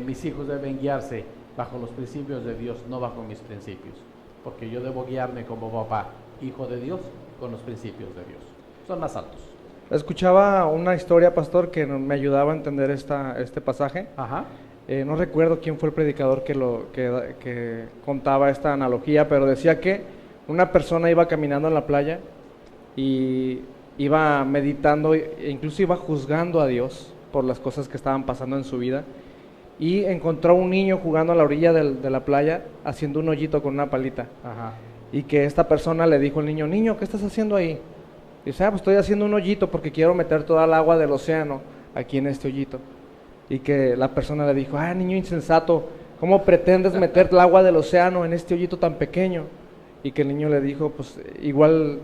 [SPEAKER 2] mis hijos deben guiarse bajo los principios de Dios, no bajo mis principios, porque yo debo guiarme como papá, hijo de Dios, con los principios de Dios. Son más altos.
[SPEAKER 3] Escuchaba una historia, pastor, que me ayudaba a entender este pasaje.
[SPEAKER 2] Ajá.
[SPEAKER 3] No recuerdo quién fue el predicador que contaba esta analogía, pero decía que una persona iba caminando en la playa y iba meditando e incluso iba juzgando a Dios por las cosas que estaban pasando en su vida, y encontró a un niño jugando a la orilla de la playa haciendo un hoyito con una palita,
[SPEAKER 2] Ajá.
[SPEAKER 3] y que esta persona le dijo al niño, niño, ¿qué estás haciendo ahí? Y dice, pues estoy haciendo un hoyito porque quiero meter toda el agua del océano aquí en este hoyito. Y que la persona le dijo, niño insensato, ¿cómo pretendes meter el agua del océano en este hoyito tan pequeño? Y que el niño le dijo, pues igual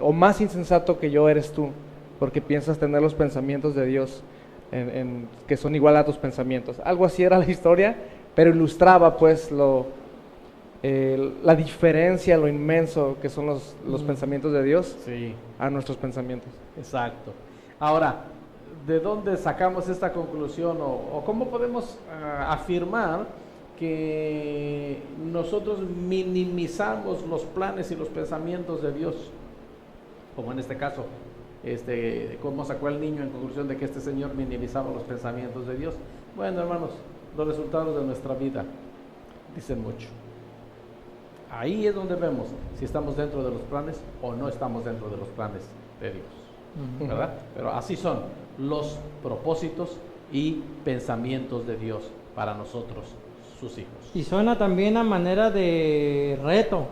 [SPEAKER 3] o más insensato que yo eres tú, porque piensas tener los pensamientos de Dios que son igual a tus pensamientos. Algo así era la historia, pero ilustraba pues la diferencia, lo inmenso que son los pensamientos de Dios
[SPEAKER 2] Sí.
[SPEAKER 3] a nuestros pensamientos.
[SPEAKER 2] Exacto. Ahora, ¿de dónde sacamos esta conclusión o cómo podemos afirmar que nosotros minimizamos los planes y los pensamientos de Dios? Como en este caso, ¿cómo sacó el niño en conclusión de que este señor minimizaba los pensamientos de Dios? Bueno, hermanos, los resultados de nuestra vida dicen mucho. Ahí es donde vemos si estamos dentro de los planes o no estamos dentro de los planes de Dios.
[SPEAKER 1] Ujú.
[SPEAKER 2] ¿Verdad? Pero así son los propósitos y pensamientos de Dios para nosotros, sus hijos.
[SPEAKER 1] Y suena también a manera de reto,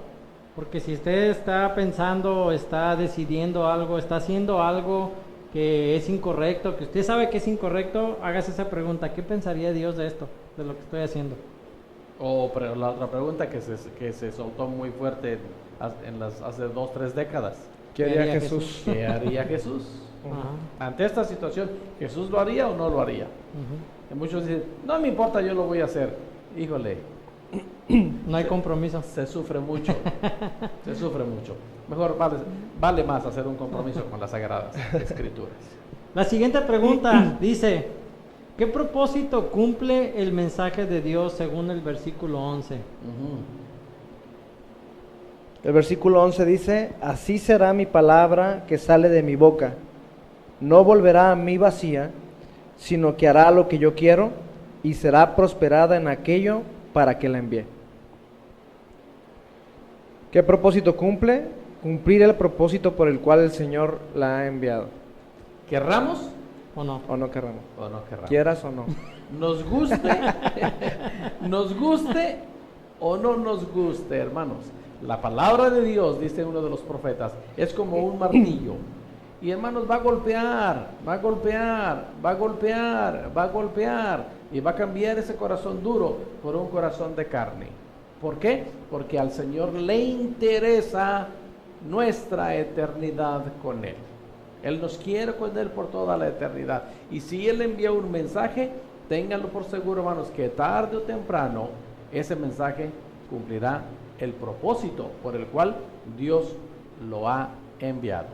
[SPEAKER 1] porque si usted está pensando, está decidiendo algo, está haciendo algo que es incorrecto, que usted sabe que es incorrecto, hágase esa pregunta, ¿qué pensaría Dios de esto, de lo que estoy haciendo?
[SPEAKER 2] Pero la otra pregunta que se soltó muy fuerte hace 2-3 décadas.
[SPEAKER 3] ¿Qué haría Jesús?
[SPEAKER 2] ¿Qué haría Jesús?
[SPEAKER 1] Ajá.
[SPEAKER 2] Ante esta situación, ¿Jesús lo haría o no lo haría?
[SPEAKER 1] Ujú.
[SPEAKER 2] Y muchos dicen, no me importa, yo lo voy a hacer. Híjole,
[SPEAKER 1] No hay compromiso.
[SPEAKER 2] Se sufre mucho, se sufre mucho. Mejor vale más hacer un compromiso con las Sagradas Escrituras.
[SPEAKER 1] La siguiente pregunta dice, ¿qué propósito cumple el mensaje de Dios según el versículo 11?
[SPEAKER 3] El versículo 11 dice, así será mi palabra que sale de mi boca. No volverá a mí vacía, sino que hará lo que yo quiero y será prosperada en aquello para que la envíe. ¿Qué propósito cumple? Cumplir el propósito por el cual el Señor la ha enviado.
[SPEAKER 2] ¿Querramos
[SPEAKER 1] ¿O no?
[SPEAKER 3] ¿O no querramos?
[SPEAKER 2] o no querramos?
[SPEAKER 3] ¿Quieras o no?
[SPEAKER 2] Nos guste o no nos guste, hermanos. La palabra de Dios, dice uno de los profetas, es como un martillo. Y hermanos, va a golpear, va a golpear, va a golpear, va a golpear. Y va a cambiar ese corazón duro por un corazón de carne. ¿Por qué? Porque al Señor le interesa nuestra eternidad con Él. Él nos quiere con Él por toda la eternidad. Y si Él envía un mensaje, ténganlo por seguro, hermanos, que tarde o temprano ese mensaje cumplirá el propósito por el cual Dios lo ha enviado.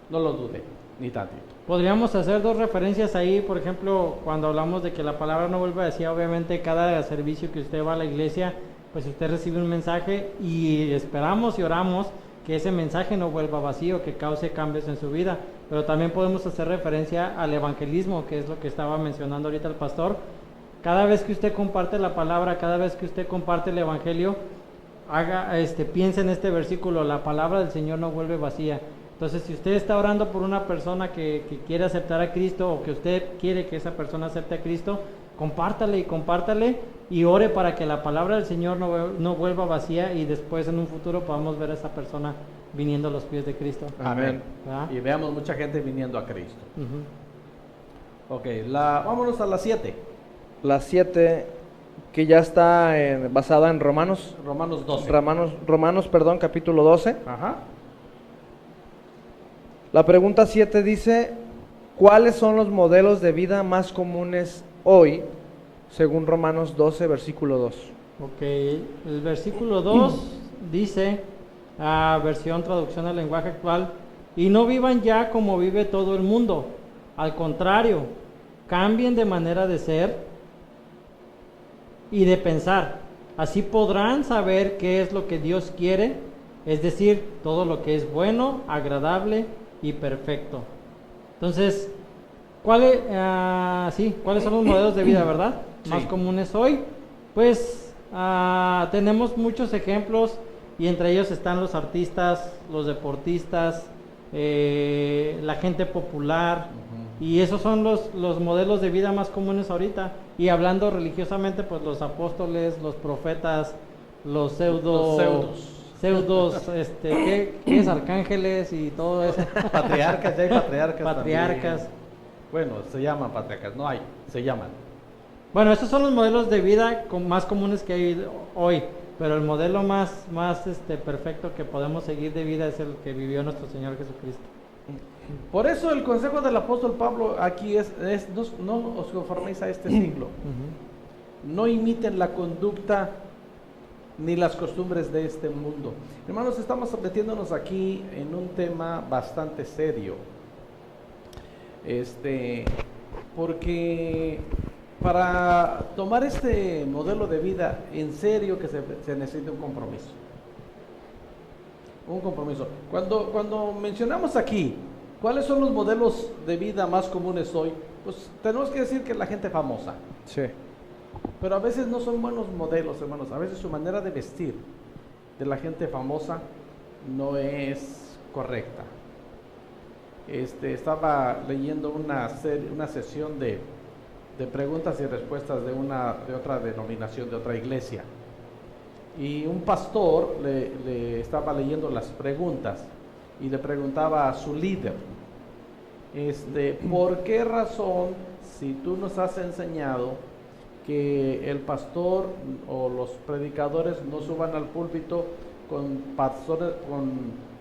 [SPEAKER 2] No lo dude, ni tantito.
[SPEAKER 1] Podríamos hacer dos referencias ahí, por ejemplo, cuando hablamos de que la palabra no vuelve a decir, obviamente cada servicio que usted va a la iglesia, pues usted recibe un mensaje y esperamos y oramos que ese mensaje no vuelva vacío, que cause cambios en su vida. Pero también podemos hacer referencia al evangelismo, que es lo que estaba mencionando ahorita el pastor. Cada vez que usted comparte la palabra, cada vez que usted comparte el evangelio, piensa en este versículo, la palabra del Señor no vuelve vacía. Entonces, si usted está orando por una persona que quiere aceptar a Cristo, o que usted quiere que esa persona acepte a Cristo, compártale y ore para que la palabra del Señor no vuelva vacía, y después en un futuro podamos ver a esa persona viniendo a los pies de Cristo.
[SPEAKER 2] Amén.
[SPEAKER 1] ¿Verdad?
[SPEAKER 2] Y veamos mucha gente viniendo a Cristo.
[SPEAKER 1] Ujú.
[SPEAKER 2] Ok, vámonos a la 7.
[SPEAKER 3] La 7, que ya está basada en Romanos.
[SPEAKER 2] Romanos 12.
[SPEAKER 3] Romanos, capítulo 12.
[SPEAKER 2] Ajá.
[SPEAKER 3] La pregunta 7 dice, ¿cuáles son los modelos de vida más comunes hoy, según Romanos 12, versículo 2?
[SPEAKER 1] Ok, el versículo 2 dice, versión traducción al lenguaje actual, y no vivan ya como vive todo el mundo, al contrario, cambien de manera de ser y de pensar, así podrán saber qué es lo que Dios quiere, es decir, todo lo que es bueno, agradable y perfecto. Entonces, ¿cuáles son los modelos de vida, verdad?
[SPEAKER 2] Sí.
[SPEAKER 1] Más comunes hoy. Pues tenemos muchos ejemplos, y entre ellos están los artistas, los deportistas, la gente popular, y esos son los modelos de vida más comunes ahorita. Y hablando religiosamente, pues los apóstoles, los profetas, los pseudos, ¿qué es? Arcángeles y todo eso.
[SPEAKER 2] Patriarcas, ya hay patriarcas.
[SPEAKER 1] Patriarcas.
[SPEAKER 2] También. Bueno, se llaman patriarcas, no hay, se llaman.
[SPEAKER 1] Bueno, estos son los modelos de vida más comunes que hay hoy, pero el modelo más perfecto que podemos seguir de vida es el que vivió nuestro Señor Jesucristo.
[SPEAKER 2] Por eso el consejo del apóstol Pablo aquí es no os conforméis a este siglo. No imiten la conducta ni las costumbres de este mundo. Hermanos, estamos metiéndonos aquí en un tema bastante serio. Porque para tomar este modelo de vida en serio que se necesita un compromiso. Un compromiso. Cuando mencionamos aquí cuáles son los modelos de vida más comunes hoy, pues tenemos que decir que la gente famosa.
[SPEAKER 3] Sí.
[SPEAKER 2] Pero a veces no son buenos modelos, hermanos. A veces su manera de vestir de la gente famosa no es correcta. Estaba leyendo una sesión de preguntas y respuestas de otra denominación, de otra iglesia. Y un pastor le estaba leyendo las preguntas y le preguntaba a su líder, ¿por qué razón, si tú nos has enseñado que el pastor o los predicadores no suban al púlpito con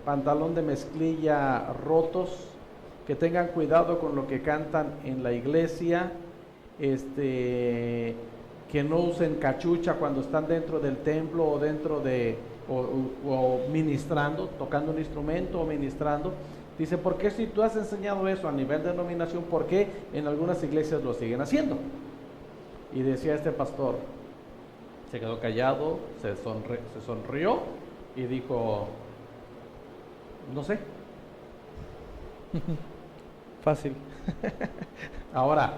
[SPEAKER 2] pantalón de mezclilla rotos, que tengan cuidado con lo que cantan en la iglesia, que no usen cachucha cuando están dentro del templo o dentro de, o ministrando, tocando un instrumento o ministrando. Dice, ¿por qué si tú has enseñado eso a nivel de denominación, por qué en algunas iglesias lo siguen haciendo? Y decía este pastor, se quedó callado, se sonrió y dijo, no sé.
[SPEAKER 3] Fácil.
[SPEAKER 2] Ahora,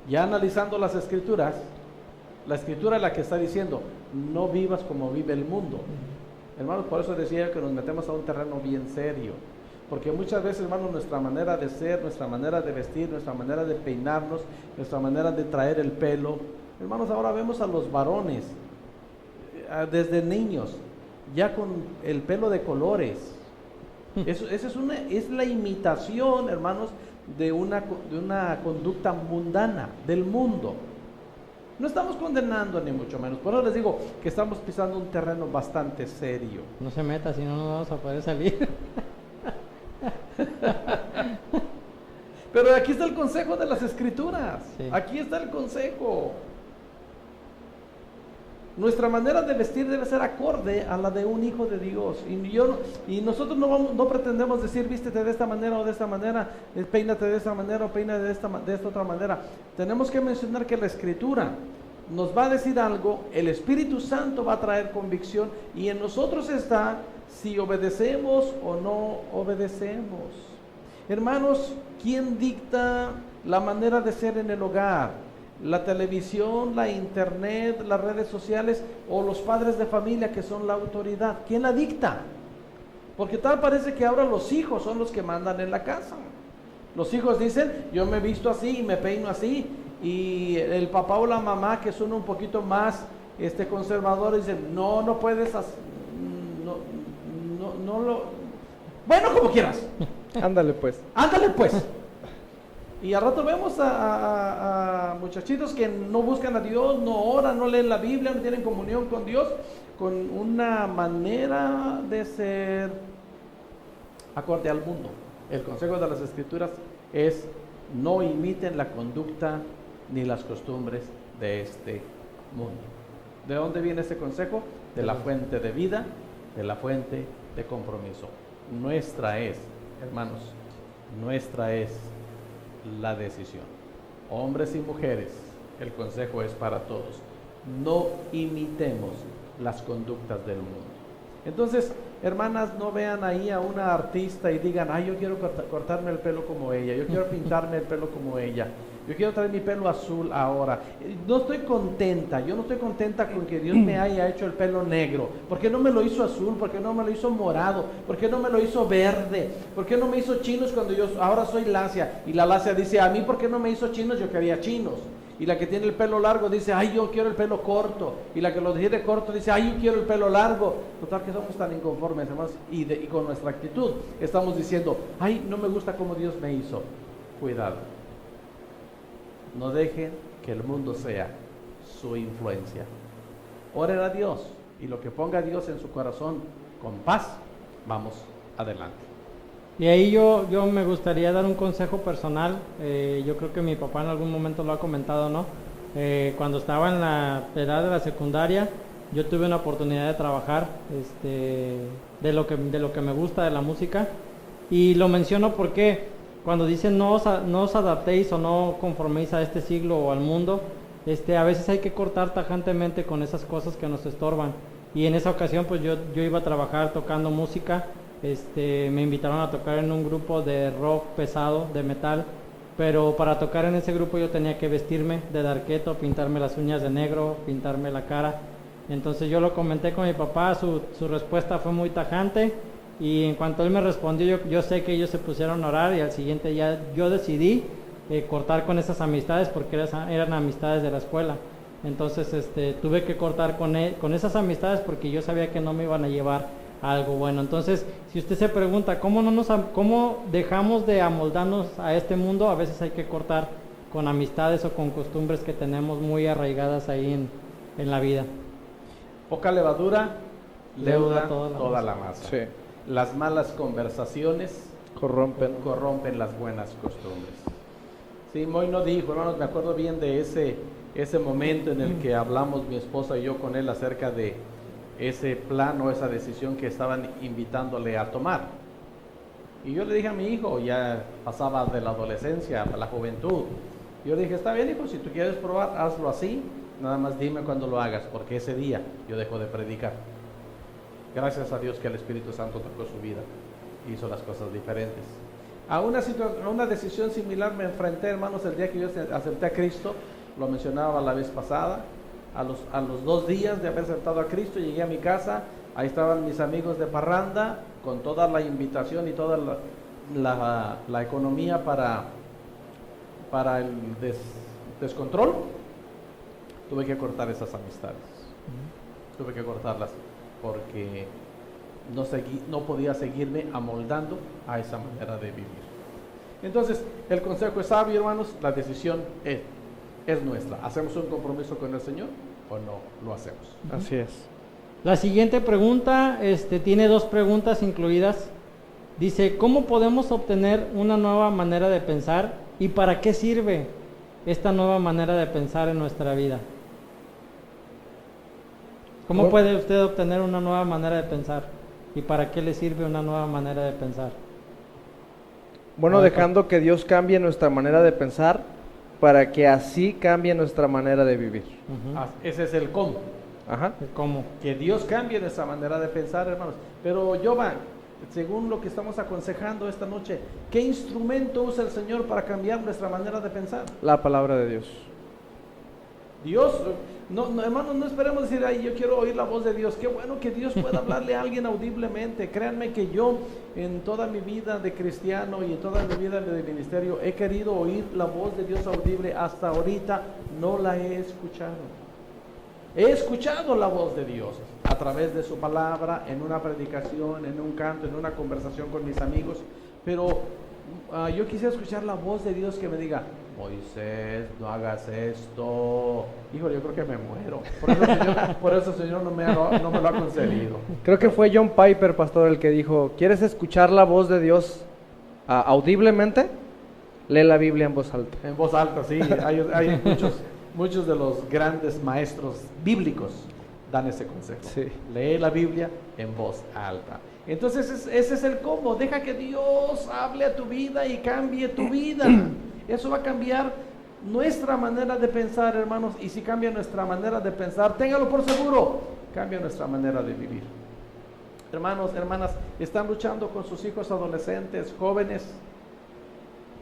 [SPEAKER 2] ya analizando las escrituras, la escritura es la que está diciendo, no vivas como vive el mundo. Hermanos, por eso decía que nos metemos a un terreno bien serio. Porque muchas veces, hermanos, nuestra manera de ser, nuestra manera de vestir, nuestra manera de peinarnos, nuestra manera de traer el pelo. Hermanos, ahora vemos a los varones, desde niños, ya con el pelo de colores. Eso es la imitación, hermanos, de una conducta mundana, del mundo. No estamos condenando ni mucho menos, por eso les digo que estamos pisando un terreno bastante serio.
[SPEAKER 1] No se meta, si no, no vamos a poder salir.
[SPEAKER 2] Pero aquí está el consejo de las escrituras,
[SPEAKER 1] sí.
[SPEAKER 2] Aquí está el consejo. Nuestra manera de vestir debe ser acorde a la de un hijo de Dios. Y nosotros no pretendemos decir, vístete de esta manera o de esta manera, peínate de esta manera o peínate de esta otra manera. Tenemos que mencionar que la escritura nos va a decir algo, el Espíritu Santo va a traer convicción y en nosotros está si obedecemos o no obedecemos. Hermanos, ¿quién dicta la manera de ser en el hogar? ¿La televisión, la internet, las redes sociales o los padres de familia que son la autoridad? ¿Quién la dicta? Porque tal parece que ahora los hijos son los que mandan en la casa. Los hijos dicen, yo me visto así y me peino así, y el papá o la mamá, que son un poquito más conservadores, dicen, no puedes hacer, no lo... Bueno, como quieras.
[SPEAKER 3] Ándale pues.
[SPEAKER 2] Y al rato vemos a muchachitos que no buscan a Dios, no oran, no leen la Biblia, no tienen comunión con Dios, con una manera de ser acorde al mundo. El consejo de las Escrituras es, no imiten la conducta ni las costumbres de este mundo. ¿De dónde viene ese consejo? De la fuente de vida, de la fuente de compromiso. Nuestra es, hermanos, nuestra es la decisión. Hombres y mujeres, el consejo es para todos. No imitemos las conductas del mundo. Entonces, hermanas, no vean ahí a una artista y digan, ay, yo quiero cortarme el pelo como ella, yo quiero pintarme el pelo como ella, yo quiero traer mi pelo azul ahora. No estoy contenta, yo no estoy contenta con que Dios me haya hecho el pelo negro. ¿Por qué no me lo hizo azul? ¿Por qué no me lo hizo morado? ¿Por qué no me lo hizo verde? ¿Por qué no me hizo chinos cuando yo ahora soy lacia? Y la lacia dice, a mí, ¿por qué no me hizo chinos? Yo quería chinos. Y la que tiene el pelo largo dice, ay, yo quiero el pelo corto. Y la que lo tiene corto dice, ay, yo quiero el pelo largo. Total que somos tan inconformes, hermanos, y con nuestra actitud estamos diciendo, ay, no me gusta como Dios me hizo. Cuidado. No dejen que el mundo sea su influencia. Oren a Dios y lo que ponga Dios en su corazón con paz, vamos adelante.
[SPEAKER 1] Y ahí yo me gustaría dar un consejo personal. Yo creo que mi papá en algún momento lo ha comentado, ¿no? Cuando estaba en la edad de la secundaria, yo tuve una oportunidad de trabajar de lo que me gusta de la música. Y lo menciono porque cuando dicen no os adaptéis o no conforméis a este siglo o al mundo, a veces hay que cortar tajantemente con esas cosas que nos estorban. Y en esa ocasión pues yo iba a trabajar tocando música. Me invitaron a tocar en un grupo de rock pesado, de metal, pero para tocar en ese grupo yo tenía que vestirme de darqueto, pintarme las uñas de negro, pintarme la cara. Entonces yo lo comenté con mi papá, su respuesta fue muy tajante, y en cuanto él me respondió, yo sé que ellos se pusieron a orar, y al siguiente día yo decidí cortar con esas amistades, porque eran amistades de la escuela. Entonces tuve que cortar con esas amistades, porque yo sabía que no me iban a llevar algo bueno. Entonces, si usted se pregunta cómo dejamos de amoldarnos a este mundo, a veces hay que cortar con amistades o con costumbres que tenemos muy arraigadas ahí en la vida.
[SPEAKER 2] Poca levadura leuda
[SPEAKER 1] toda
[SPEAKER 2] toda la masa.
[SPEAKER 3] Sí.
[SPEAKER 2] Las malas conversaciones corrompen las buenas costumbres. Sí, Moy no dijo, hermanos, me acuerdo bien de ese momento en el que hablamos mi esposa y yo con él acerca de ese plan o esa decisión que estaban invitándole a tomar. Y yo le dije a mi hijo, ya pasaba de la adolescencia a la juventud, yo le dije, está bien, hijo, si tú quieres probar, hazlo así, nada más dime cuando lo hagas, porque ese día yo dejo de predicar. Gracias a Dios que el Espíritu Santo tocó su vida, hizo las cosas diferentes. A una decisión similar me enfrenté, hermanos, el día que yo acepté a Cristo, lo mencionaba la vez pasada. A los 2 días de haber aceptado a Cristo, llegué a mi casa, ahí estaban mis amigos de parranda, con toda la invitación y toda la economía para el descontrol. Tuve que cortar esas amistades, tuve que cortarlas, porque no podía seguirme amoldando a esa manera de vivir. Entonces, el consejo es sabio, hermanos, la decisión es nuestra. ¿Hacemos un compromiso con el Señor o no lo hacemos?
[SPEAKER 3] Así es.
[SPEAKER 1] La siguiente pregunta tiene 2 preguntas incluidas. Dice, ¿cómo podemos obtener una nueva manera de pensar y para qué sirve esta nueva manera de pensar en nuestra vida? ¿Cómo puede usted obtener una nueva manera de pensar y para qué le sirve una nueva manera de pensar?
[SPEAKER 3] Bueno, dejando que Dios cambie nuestra manera de pensar para que así cambie nuestra manera de vivir.
[SPEAKER 2] Ese es el cómo.
[SPEAKER 3] Ajá.
[SPEAKER 1] ¿El cómo?
[SPEAKER 2] Que Dios cambie nuestra manera de pensar, hermanos. Pero Giovanni, según lo que estamos aconsejando esta noche, ¿qué instrumento usa el Señor para cambiar nuestra manera de pensar?
[SPEAKER 3] La palabra de Dios.
[SPEAKER 2] Dios, hermanos, no esperemos decir, ay, yo quiero oír la voz de Dios. Qué bueno que Dios pueda hablarle a alguien audiblemente. Créanme que yo en toda mi vida de cristiano y en toda mi vida de ministerio he querido oír la voz de Dios audible. Hasta ahorita no la he escuchado. He escuchado la voz de Dios a través de su palabra, en una predicación, en un canto, en una conversación con mis amigos, pero yo quisiera escuchar la voz de Dios que me diga, Moisés, no hagas esto. Híjole, yo creo que me muero. Por eso el Señor no me lo ha concedido.
[SPEAKER 3] Creo que fue John Piper, pastor, el que dijo, ¿quieres escuchar la voz de Dios audiblemente? Lee la Biblia en voz alta.
[SPEAKER 2] En voz alta, sí. Hay muchos de los grandes maestros bíblicos dan ese consejo.
[SPEAKER 3] Sí.
[SPEAKER 2] Lee la Biblia en voz alta. Entonces ese es el cómo. Deja que Dios hable a tu vida y cambie tu vida. Eso va a cambiar nuestra manera de pensar, hermanos. Y si cambia nuestra manera de pensar, téngalo por seguro, cambia nuestra manera de vivir. Hermanos, hermanas, están luchando con sus hijos adolescentes, jóvenes.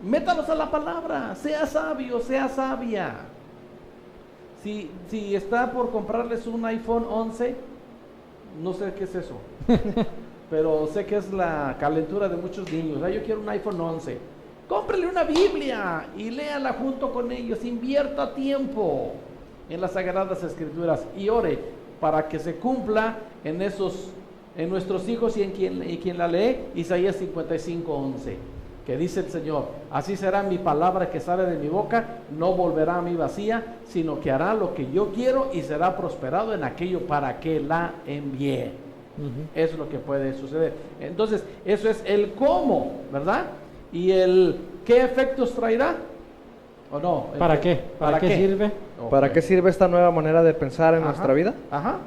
[SPEAKER 2] Métalos a la palabra. Sea sabio, sea sabia. Si está por comprarles un iPhone 11, no sé qué es eso, pero sé que es la calentura de muchos niños. Yo quiero un iPhone 11. Cómprele una Biblia y léala junto con ellos. Invierta tiempo en las Sagradas Escrituras y ore para que se cumpla en nuestros hijos y en quien la lee, Isaías 55:11. Que dice el Señor, así será mi palabra que sale de mi boca, no volverá a mí vacía, sino que hará lo que yo quiero y será prosperado en aquello para que la envíe. Eso es lo que puede suceder. Entonces, eso es el cómo, ¿verdad? Y el qué efectos traerá, ¿o no?
[SPEAKER 1] ¿Para qué? ¿Para qué sirve?
[SPEAKER 2] Okay.
[SPEAKER 3] ¿Para qué sirve esta nueva manera de pensar en nuestra vida?
[SPEAKER 2] Ajá.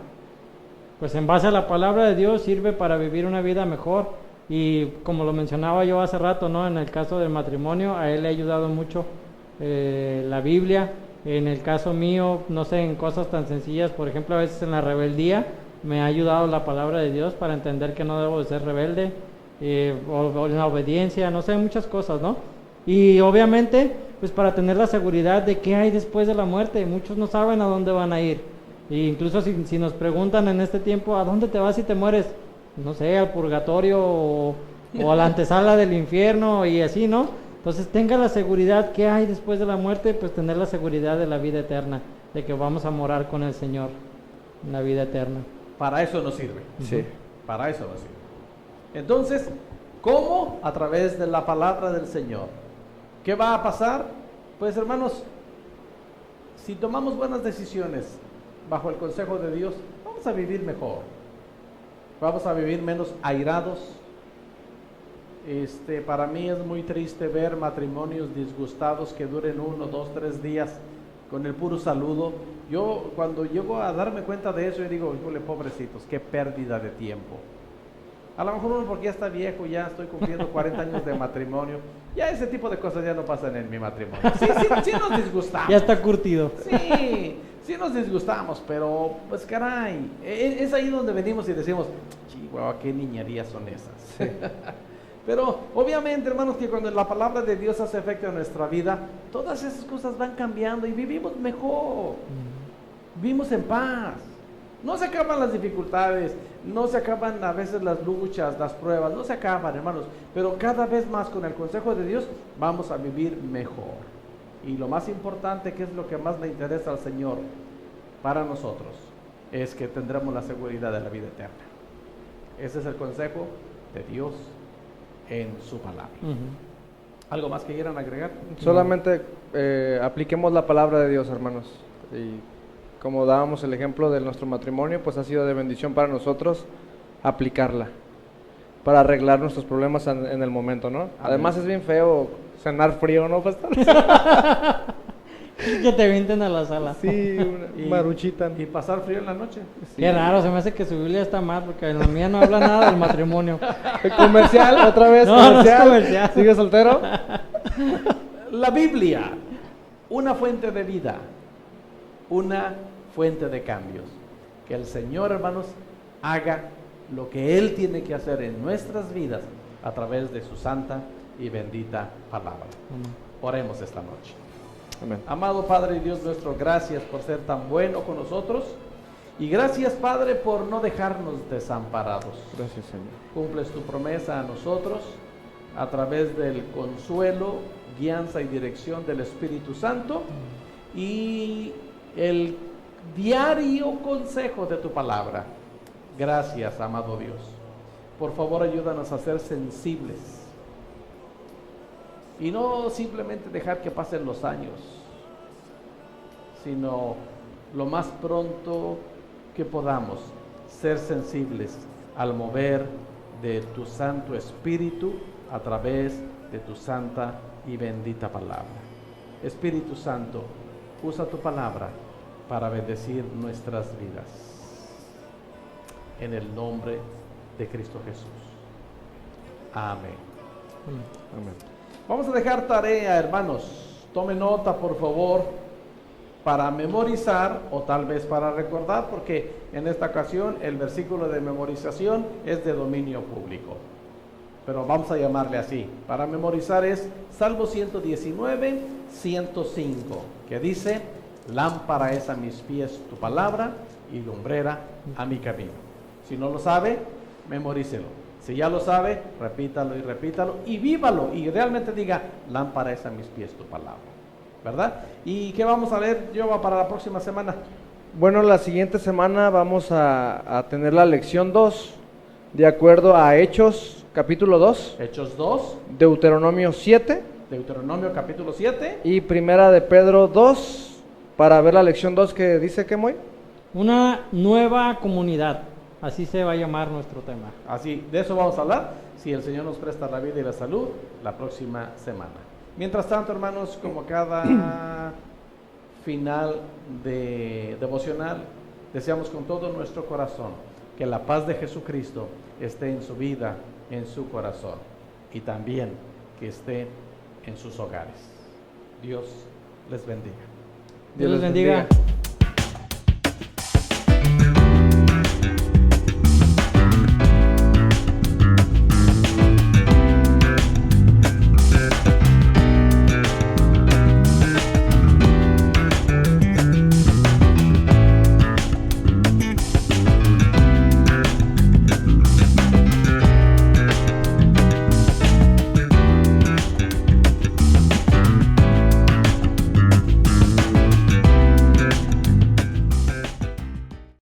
[SPEAKER 1] Pues en base a la palabra de Dios sirve para vivir una vida mejor. Y como lo mencionaba yo hace rato, ¿no? En el caso del matrimonio, a él le ha ayudado mucho la Biblia. En el caso mío, no sé, en cosas tan sencillas, por ejemplo, a veces en la rebeldía, me ha ayudado la palabra de Dios para entender que no debo de ser rebelde, o en la obediencia, no sé, muchas cosas, ¿no? Y obviamente, pues para tener la seguridad de qué hay después de la muerte. Muchos no saben a dónde van a ir. E incluso si nos preguntan en este tiempo, ¿a dónde te vas si te mueres? No sé, al purgatorio o a la antesala del infierno y así, ¿no? Entonces tenga la seguridad que hay después de la muerte, pues tener la seguridad de la vida eterna, de que vamos a morar con el Señor en la vida eterna.
[SPEAKER 2] Para eso nos sirve.
[SPEAKER 3] Sí.
[SPEAKER 2] Para eso nos sirve. Entonces, ¿cómo? A través de la palabra del Señor. ¿Qué va a pasar? Pues hermanos, si tomamos buenas decisiones bajo el consejo de Dios, vamos a vivir mejor. Vamos a vivir menos airados. Para mí es muy triste ver matrimonios disgustados que duren 1, 2, 3 días con el puro saludo. Yo cuando llego a darme cuenta de eso, yo digo, híjole, pobrecitos, qué pérdida de tiempo. A lo mejor uno porque ya está viejo, ya estoy cumpliendo 40 años de matrimonio, ya ese tipo de cosas ya no pasan en mi matrimonio. Sí nos disgustamos.
[SPEAKER 1] Ya está curtido.
[SPEAKER 2] Sí nos disgustamos, pero pues caray, es ahí donde venimos y decimos, chihuahua, qué niñerías son esas.
[SPEAKER 3] Sí.
[SPEAKER 2] Pero obviamente, hermanos, que cuando la palabra de Dios hace efecto en nuestra vida, todas esas cosas van cambiando y vivimos mejor, vivimos en paz. No se acaban las dificultades, no se acaban a veces las luchas, las pruebas, no se acaban, hermanos, pero cada vez más con el consejo de Dios vamos a vivir mejor. Y lo más importante, que es lo que más le interesa al Señor para nosotros, es que tendremos la seguridad de la vida eterna. Ese es el consejo de Dios en su palabra. ¿Algo más que quieran agregar?
[SPEAKER 3] Solamente apliquemos la palabra de Dios, hermanos. Y como dábamos el ejemplo de nuestro matrimonio, pues ha sido de bendición para nosotros aplicarla, para arreglar nuestros problemas en el momento, ¿no?
[SPEAKER 2] Amén.
[SPEAKER 3] Además es bien feo cenar frío, ¿no, pastor?
[SPEAKER 1] Que te vienten a la sala.
[SPEAKER 3] Sí, una maruchita.
[SPEAKER 2] Y pasar frío en la noche.
[SPEAKER 3] Sí.
[SPEAKER 1] Qué raro, se me hace que su Biblia está mal, porque en la mía no habla nada del matrimonio.
[SPEAKER 3] Comercial, otra vez,
[SPEAKER 1] No, no es comercial.
[SPEAKER 3] ¿Sigue soltero?
[SPEAKER 2] La Biblia, una fuente de vida, una fuente de cambios. Que el Señor, hermanos, haga lo que Él tiene que hacer en nuestras vidas a través de su santa y bendita palabra. Oremos esta noche.
[SPEAKER 3] Amén.
[SPEAKER 2] Amado Padre y Dios nuestro, gracias por ser tan bueno con nosotros y gracias, Padre, por no dejarnos desamparados.
[SPEAKER 3] Gracias, Señor.
[SPEAKER 2] Cumples tu promesa a nosotros a través del consuelo, guianza y dirección del Espíritu Santo y el diario consejo de tu palabra. Gracias, amado Dios. Por favor, ayúdanos a ser sensibles y no simplemente dejar que pasen los años, sino lo más pronto que podamos ser sensibles al mover de tu Santo Espíritu a través de tu santa y bendita palabra. Espíritu Santo, usa tu palabra para bendecir nuestras vidas. En el nombre de Cristo Jesús. Amén.
[SPEAKER 3] Amén.
[SPEAKER 2] Vamos a dejar tarea, hermanos. Tome nota, por favor, para memorizar o tal vez para recordar, porque en esta ocasión el versículo de memorización es de dominio público. Pero vamos a llamarle así. Para memorizar es Salmo 119, 105, que dice: lámpara es a mis pies tu palabra y lumbrera a mi camino. Si no lo sabe, memorícelo. Si ya lo sabe, repítalo y vívalo y realmente diga: lámpara es a mis pies tu palabra, ¿verdad? ¿Y qué vamos a leer, Yoba, para la próxima semana?
[SPEAKER 3] Bueno, la siguiente semana vamos a tener la lección 2, de acuerdo a Hechos, capítulo 2,
[SPEAKER 2] Hechos 2,
[SPEAKER 3] Deuteronomio 7
[SPEAKER 2] Deuteronomio capítulo 7.
[SPEAKER 3] y Primera de Pedro 2, para ver la lección 2 que dice que muy.
[SPEAKER 1] Una nueva comunidad, así se va a llamar nuestro tema.
[SPEAKER 2] Así, de eso vamos a hablar, si el Señor nos presta la vida y la salud, la próxima semana. Mientras tanto, hermanos, como cada final de devocional, deseamos con todo nuestro corazón que la paz de Jesucristo esté en su vida, en su corazón, y también que esté en sus hogares. Dios les bendiga.
[SPEAKER 1] Dios les bendiga.